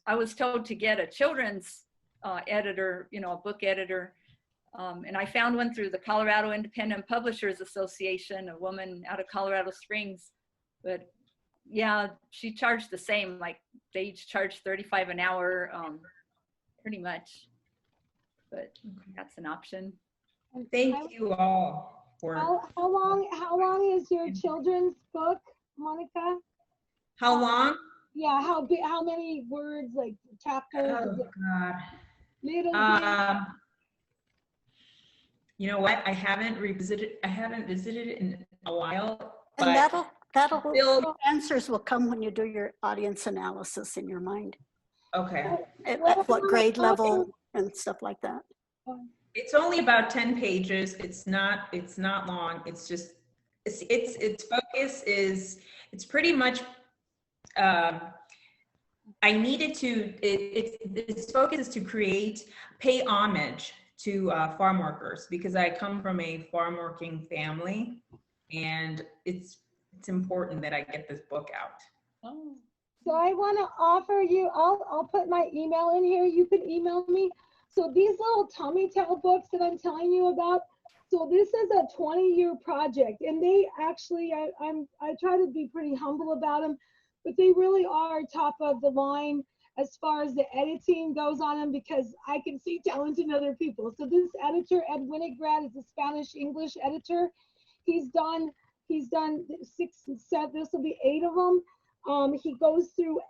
I was told to get a children's editor, you know, a book editor. And I found one through the Colorado Independent Publishers Association, a woman out of Colorado Springs. But yeah, she charged the same, like they each charged $35 an hour, pretty much. But that's an option. Thank you all for. How long is your children's book, Monica? How long? Yeah, how big? How many words? Like chapters? Oh Is it God. little? You know what? I haven't visited it in a while. And but those answers will come when you do your audience analysis in your mind. Okay. At what grade level and stuff like that. It's only about 10 pages. It's not long. It's just, its focus is, it's pretty much, I needed to, its focus is to pay homage to farm workers, because I come from a farm working family, and it's important that I get this book out. Oh. So I want to offer you, I'll put my email in here. You can email me. So these little tummy towel books that I'm telling you about, so this is a 20-year project, and they actually, I try to be pretty humble about them, but they really are top of the line as far as the editing goes on them, because I can see talent in other people. So this editor, Ed Winograd, is a Spanish-English editor. He's done 6, 7, this will be 8 of them. He goes through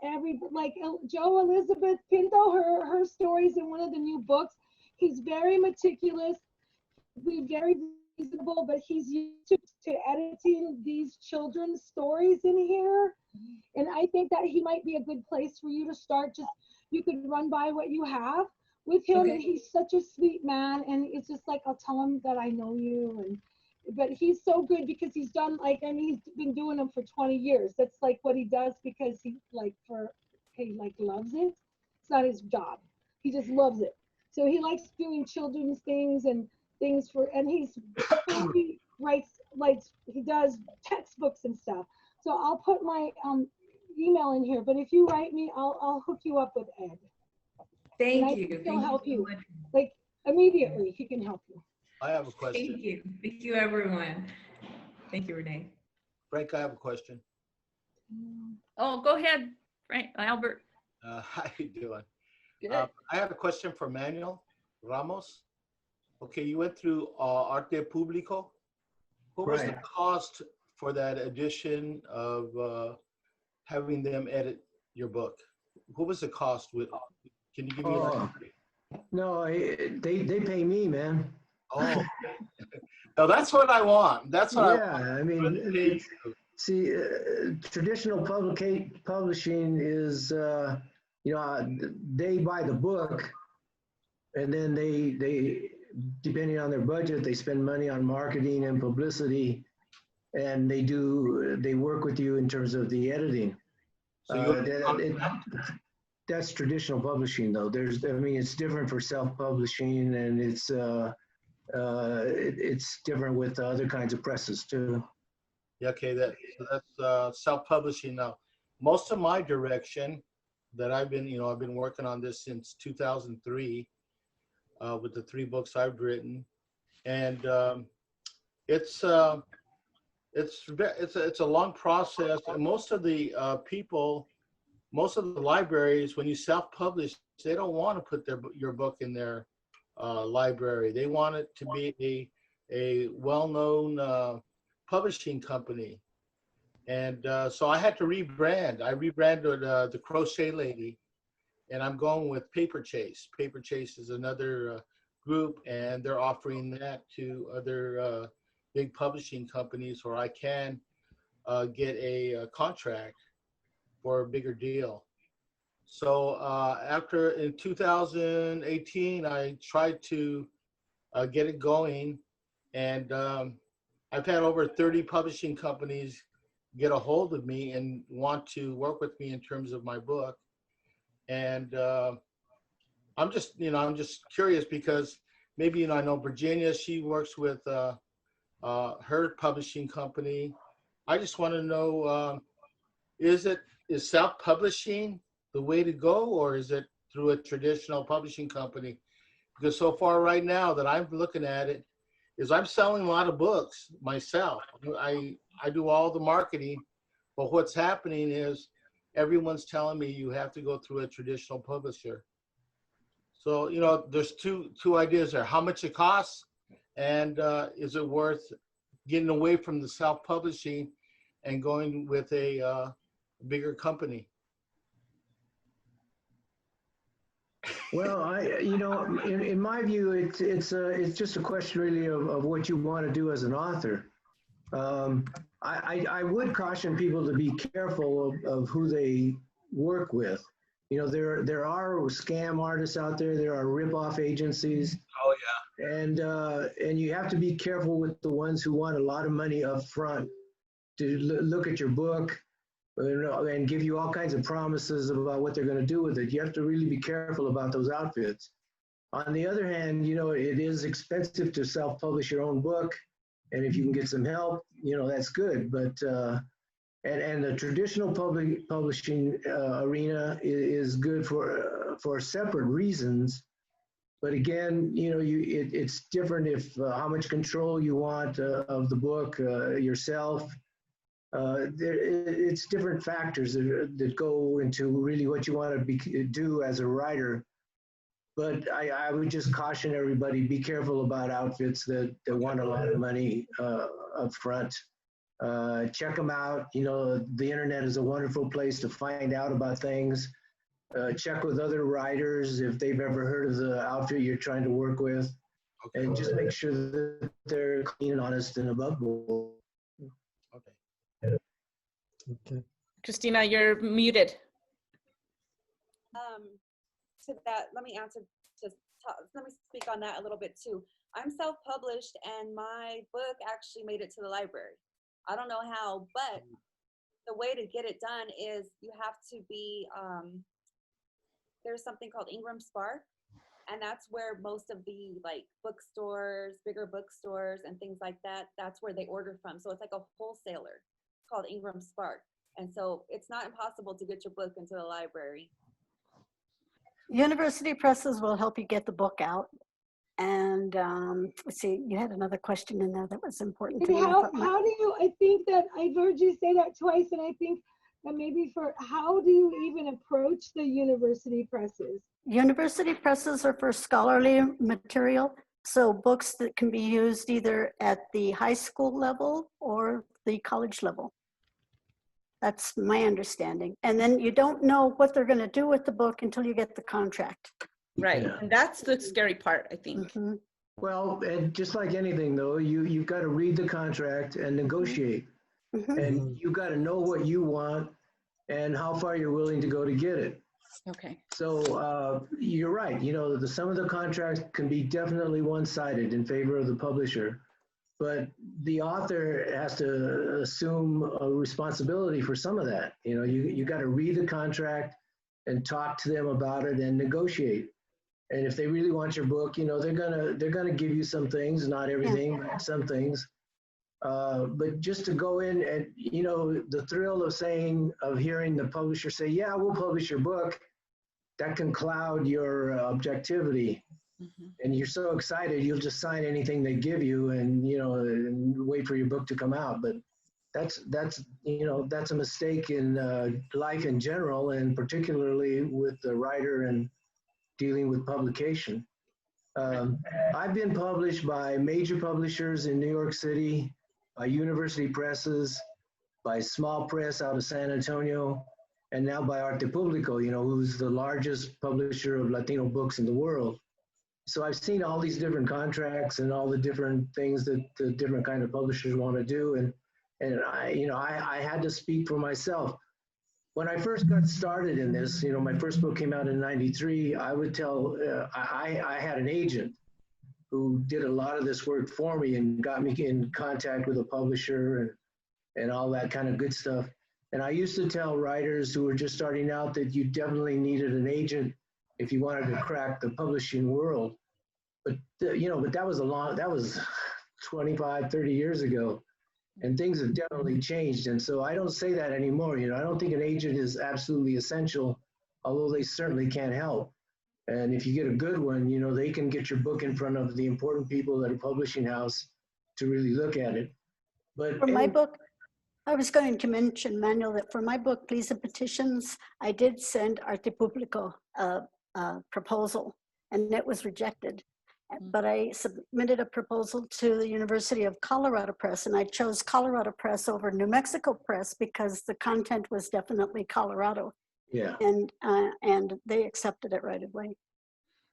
like Joe Elizabeth Pinto, her stories in one of the new books. He's very meticulous, very reasonable, but he's used to editing these children's stories in here. And I think that he might be a good place for you to start. Just, you could run by what you have with him. Okay. And he's such a sweet man. And it's just like, I'll tell him that I know you. But he's so good because he's done he's been doing them for 20 years. That's like what he does because he loves it. It's not his job. He just loves it. So he likes doing children's things and things and he writes, like, he does textbooks and stuff. So I'll put my email in here, but if you write me, I'll hook you up with Ed. Thank you. He'll help you. Like immediately, he can help you. I have a question. Thank you. Thank you, everyone. Thank you, Renee. Frank, I have a question. Oh, go ahead, Frank, Albert. How you doing? Good. I have a question for Manuel Ramos. Okay, you went through Arte Público. What was the cost for that edition of having them edit your book? What was the cost? Can you give me that? No, they pay me, man. Oh, no, that's what I want. That's what I mean, see, traditional publishing is, they buy the book, and then they depending on their budget, they spend money on marketing and publicity, and they work with you in terms of the editing. So that's traditional publishing, though. It's different for self-publishing, and it's different with other kinds of presses too. Yeah, okay, that's self-publishing now. Most of my direction that I've been working on this since 2003 with the 3 books I've written, and it's a long process. And most of the libraries, when you self-publish, they don't want to put your book in their library. They want it to be a well-known publishing company. And so I had to rebrand. I rebranded the Crochet Lady, and I'm going with Paper Chase. Paper Chase is another group, and they're offering that to other big publishing companies where I can get a contract for a bigger deal. So in 2018, I tried to get it going, and I've had over 30 publishing companies get a hold of me and want to work with me in terms of my book. And I'm just curious because maybe, I know Virginia, she works with her publishing company. I just want to know, is self-publishing the way to go, or is it through a traditional publishing company? Because so far right now that I'm looking at it, is I'm selling a lot of books myself. I do all the marketing, but what's happening is everyone's telling me you have to go through a traditional publisher. So, there's two ideas there. How much it costs, and is it worth getting away from the self-publishing and going with a bigger company? Well, in my view, it's just a question really of what you want to do as an author. I would caution people to be careful of who they work with. There are scam artists out there. There are rip-off agencies. Oh yeah. And you have to be careful with the ones who want a lot of money up front to look at your book and give you all kinds of promises about what they're going to do with it. You have to really be careful about those outfits. On the other hand, it is expensive to self-publish your own book. And if you can get some help, that's good. But, and the traditional publishing arena is good for separate reasons. But again, it's different if how much control you want of the book yourself. It's different factors that go into really what you want to do as a writer. But I would just caution everybody, be careful about outfits that want a lot of money up front. Check them out. The internet is a wonderful place to find out about things. Check with other writers if they've ever heard of the outfit you're trying to work with. Okay. And just make sure that they're clean and honest and above board. Okay. Christina, you're muted. To that, let me speak on that a little bit too. I'm self-published and my book actually made it to the library. I don't know how, but the way to get it done is you have to be, there's something called Ingram Spark, and that's where most of the bookstores, bigger bookstores and things like that, that's where they order from. So it's like a wholesaler called Ingram Spark. And so it's not impossible to get your book into the library. University presses will help you get the book out. And let's see, you had another question in there that was important to me. How do you, I think that I've heard you say that twice, and I think that maybe how do you even approach the university presses? University presses are for scholarly material. So books that can be used either at the high school level or the college level. That's my understanding. And then you don't know what they're going to do with the book until you get the contract. Right. Yeah. And that's the scary part, I think. Mm-hmm. Well, and just like anything, though, you've got to read the contract and negotiate. Mm-hmm. And you've got to know what you want and how far you're willing to go to get it. Okay. So you're right. Some of the contracts can be definitely one-sided in favor of the publisher. But the author has to assume a responsibility for some of that. You got to read the contract and talk to them about it and negotiate. And if they really want your book, they're gonna give you some things, not everything, but some things. But just to go in and the thrill of hearing the publisher say, "Yeah, we'll publish your book," that can cloud your objectivity. Mm-hmm. And you're so excited, you'll just sign anything they give you and wait for your book to come out. But that's a mistake in life in general, and particularly with the writer and dealing with publication. I've been published by major publishers in New York City, by university presses, by small press out of San Antonio, and now by Arte Publico, who's the largest publisher of Latino books in the world. So I've seen all these different contracts and all the different things that the different kind of publishers want to do. And I had to speak for myself. When I first got started in this, my first book came out in '93, I would tell, I had an agent who did a lot of this work for me and got me in contact with a publisher and all that kind of good stuff. And I used to tell writers who were just starting out that you definitely needed an agent if you wanted to crack the publishing world. But, but that was 25, 30 years ago. And things have definitely changed. And so I don't say that anymore. I don't think an agent is absolutely essential, although they certainly can help. And if you get a good one, they can get your book in front of the important people at a publishing house to really look at it. But For my book, I was going to mention, Manuel, that for my book, Pleas and Petitions, I did send Arte Publico a proposal, and it was rejected. But I submitted a proposal to the University of Colorado Press, and I chose Colorado Press over New Mexico Press because the content was definitely Colorado. Yeah. And they accepted it right away.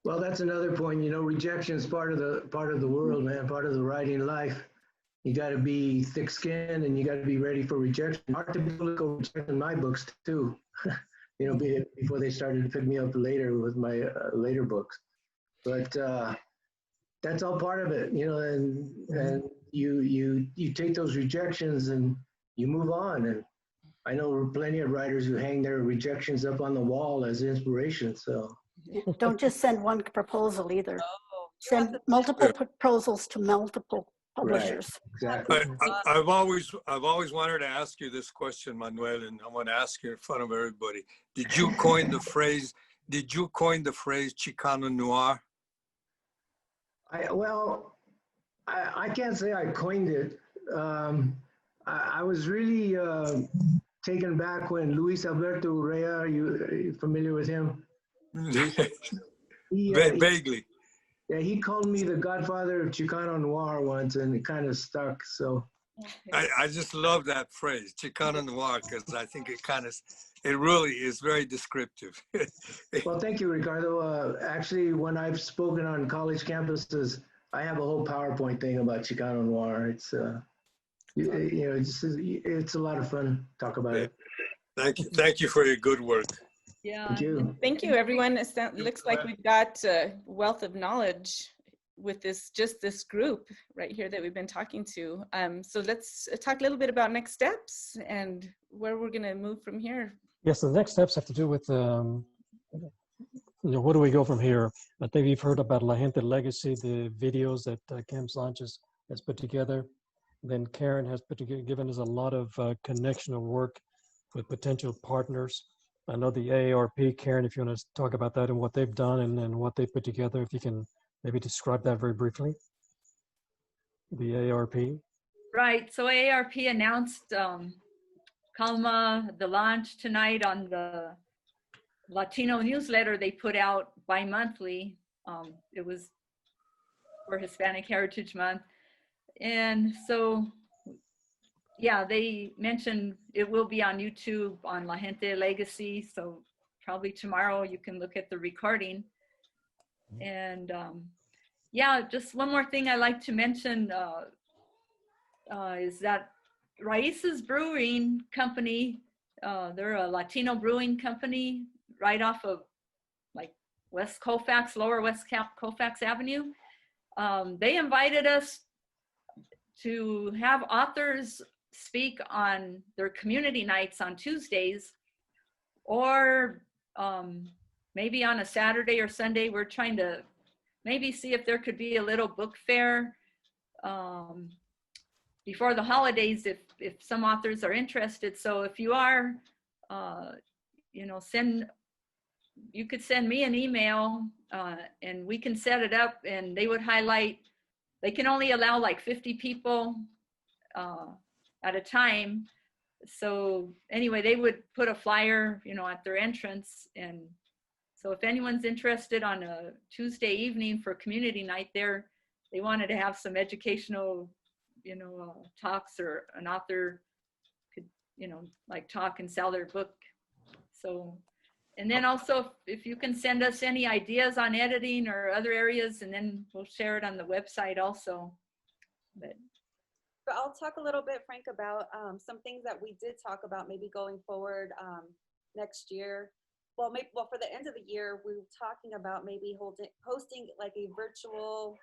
Well, that's another point. Rejection is part of the world, man. Part of the writing life. You got to be thick-skinned, and you got to be ready for rejection. Arte Publico rejected my books too. Before they started to pick me up later with my later books. But that's all part of it, and you take those rejections and you move on. And I know plenty of writers who hang their rejections up on the wall as inspiration. So don't just send one proposal either. Send multiple proposals to multiple publishers. Right, exactly. I've always wanted to ask you this question, Manuel, and I want to ask you in front of everybody. Did you coin the phrase Chicano noir? I can't say I coined it. I was really taken back when Luis Alberto Urrea, are you familiar with him? Vaguely. Yeah, he called me the godfather of Chicano noir once, and it kind of stuck. So I just love that phrase, Chicano noir, because I think it really is very descriptive. Well, thank you, Ricardo. Actually, when I've spoken on college campuses, I have a whole PowerPoint thing about Chicano noir. It's it's a lot of fun to talk about it. Thank you for your good work. Yeah. Thank you. Thank you, everyone. It looks like we've got a wealth of knowledge with this group right here that we've been talking to. So let's talk a little bit about next steps and where we're going to move from here. Yes, the next steps have to do with, where do we go from here? I think you've heard about La Gente Legacy, the videos that Cam Sanchez has put together. Then Karen has given us a lot of connectional work with potential partners. I know the AARP, Karen, if you want to talk about that and what they've done and what they put together, if you can maybe describe that very briefly. The AARP. Right, so AARP announced CALMA, the launch tonight on the Latino newsletter they put out bi-monthly. It was for Hispanic Heritage Month. And so, yeah, they mentioned it will be on YouTube on La Gente Legacy. So probably tomorrow you can look at the recording. And yeah, just one more thing I like to mention is that Raíces Brewing Company, they're a Latino brewing company right off of like West Colfax, Lower West Colfax Avenue. They invited us to have authors speak on their community nights on Tuesdays, or maybe on a Saturday or Sunday. We're trying to maybe see if there could be a little book fair before the holidays if some authors are interested. So if you are, you could send me an email and we can set it up, and they would highlight, they can only allow like 50 people at a time. So anyway, they would put a flyer, at their entrance. And so if anyone's interested on a Tuesday evening for community night there, they wanted to have some educational, talks, or an author could, like talk and sell their book. So, and then also if you can send us any ideas on editing or other areas, and then we'll share it on the website also. But I'll talk a little bit, Frank, about some things that we did talk about maybe going forward next year. Well, for the end of the year, we were talking about maybe hosting like a virtual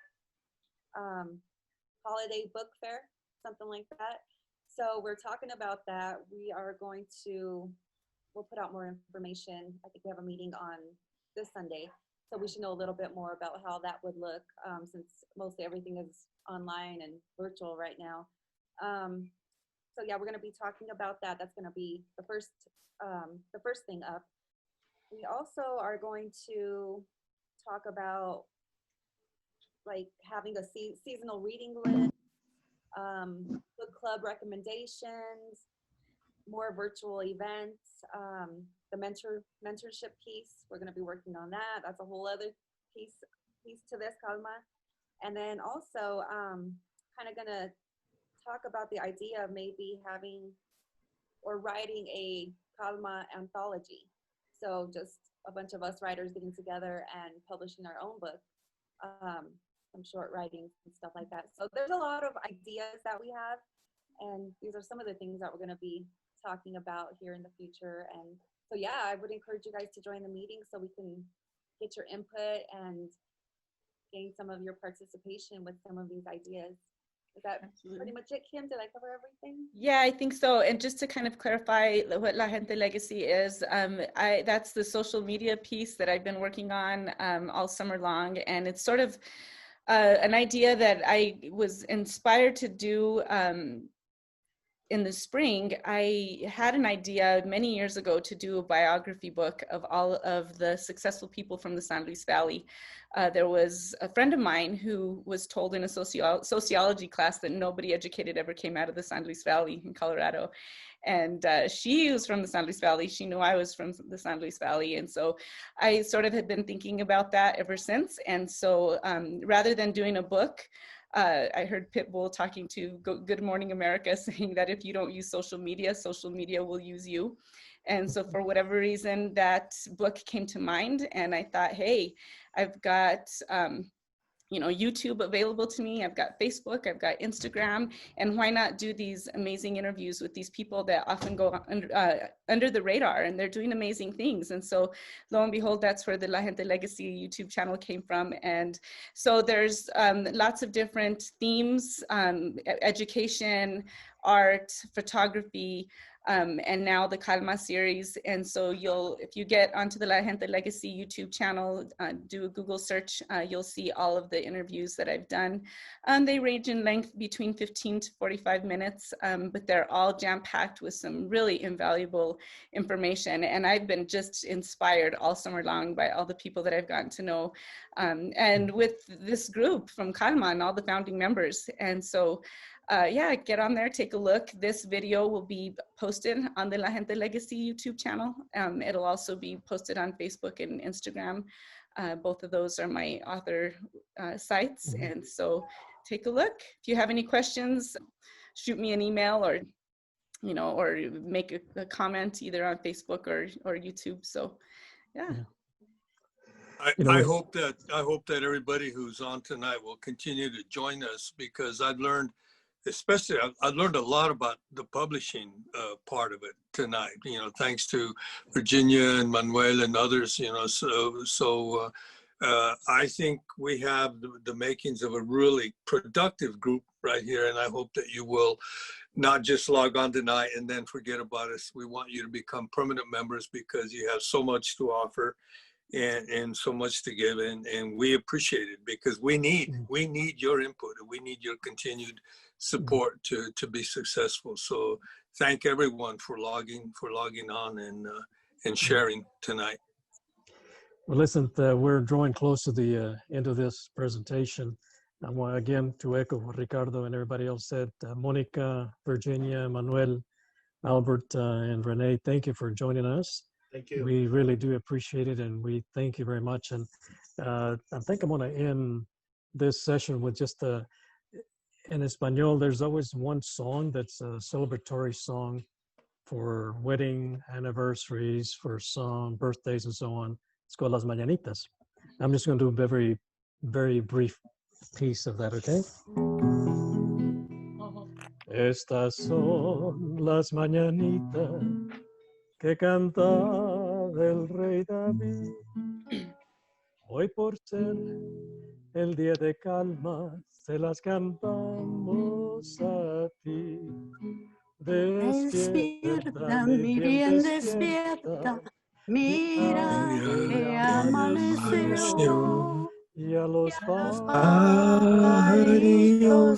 holiday book fair, something like that. So we're talking about that. We are going to, we'll put out more information. I think we have a meeting on this Sunday. So we should know a little bit more about how that would look, since mostly everything is online and virtual right now. So yeah, we're going to be talking about that. That's going to be the first thing up. We also are going to talk about like having a seasonal reading list, book club recommendations, more virtual events, the mentorship piece. We're going to be working on that. That's a whole other piece to this, CALMA. And then also kind of going to talk about the idea of maybe having or writing a CALMA anthology. So just a bunch of us writers getting together and publishing our own book, some short writings and stuff like that. So there's a lot of ideas that we have, and these are some of the things that we're going to be talking about here in the future. And so yeah, I would encourage you guys to join the meeting so we can get your input and gain some of your participation with some of these ideas. Is that pretty much it, Kim? Did I cover everything? Yeah, I think so. And just to kind of clarify what La Gente Legacy is, that's the social media piece that I've been working on all summer long. And it's sort of an idea that I was inspired to do in the spring. I had an idea many years ago to do a biography book of all of the successful people from the San Luis Valley. There was a friend of mine who was told in a sociology class that nobody educated ever came out of the San Luis Valley in Colorado. And she was from the San Luis Valley. She knew I was from the San Luis Valley. And so I sort of had been thinking about that ever since. And so rather than doing a book, I heard Pitbull talking to Good Morning America saying that if you don't use social media will use you. And so for whatever reason, that book came to mind, and I thought, hey, I've got YouTube available to me. I've got Facebook, I've got Instagram, and why not do these amazing interviews with these people that often go under the radar, and they're doing amazing things. And so lo and behold, that's where the La Gente Legacy YouTube channel came from. And so there's lots of different themes, education, art, photography, and now the CALMA series. And so if you get onto the La Gente Legacy YouTube channel, do a Google search, you'll see all of the interviews that I've done. They range in length between 15 to 45 minutes, but they're all jam-packed with some really invaluable information. And I've been just inspired all summer long by all the people that I've gotten to know, and with this group from CALMA and all the founding members. And so yeah, get on there, take a look. This video will be posted on the La Gente Legacy YouTube channel. It'll also be posted on Facebook and Instagram. Both of those are my author sites. And so take a look. If you have any questions, shoot me an email or make a comment either on Facebook or YouTube. So yeah. I hope that everybody who's on tonight will continue to join us, because I've learned a lot about the publishing part of it tonight, thanks to Virginia and Manuel and others, so I think we have the makings of a really productive group right here. And I hope that you will not just log on tonight and then forget about us. We want you to become permanent members, because you have so much to offer and so much to give, and we appreciate it, because we need your input, and we need your continued support to be successful. So thank everyone for logging on and sharing tonight. Well, listen, we're drawing close to the end of this presentation. I want again to echo what Ricardo and everybody else said. Monica, Virginia, Manuel, Albert, and Renee, thank you for joining us. Thank you. We really do appreciate it, and we thank you very much. And I think I'm going to end this session with just in Espanol, there's always one song that's a celebratory song for wedding anniversaries, for some birthdays and so on. It's called Las Mañanitas. I'm just going to do a very, very brief piece of that, okay? Estas son las mañanitas que cantaba el rey David. Hoy por ser el día de calma, se las cantamos a ti. Despierta, mi bien, despierta. Mira que amaneció. Y a los Los Pajaritos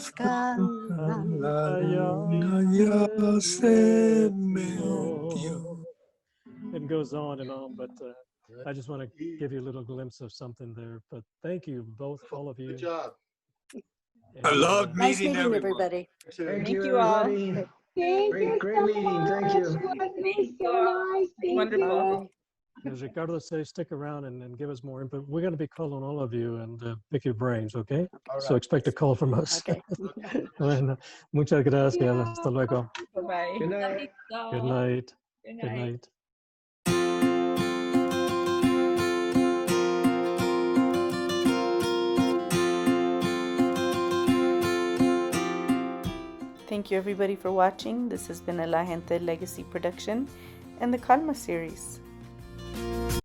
pajaritos cantan. allá se metió. It goes on and on, but I just want to give you a little glimpse of something there. But thank you both, all of you. Good job. I And, loved Nice meeting meeting everyone. everybody. Thank Thank you, you all. everybody. Thank you Great so meeting. Thank you. much. Thank So you all. nice. Thank Wonderful. you. as Ricardo says, stick around and give us more input. We're going to be calling all of you and pick your brains, okay? All So right. expect a call from us. Okay. Bueno, muchas gracias. Yeah. Hasta luego. Bye-bye. Good night. Good night. Good Good night. night. Thank you everybody for watching. This has been a La Gente Legacy production and the CALMA series.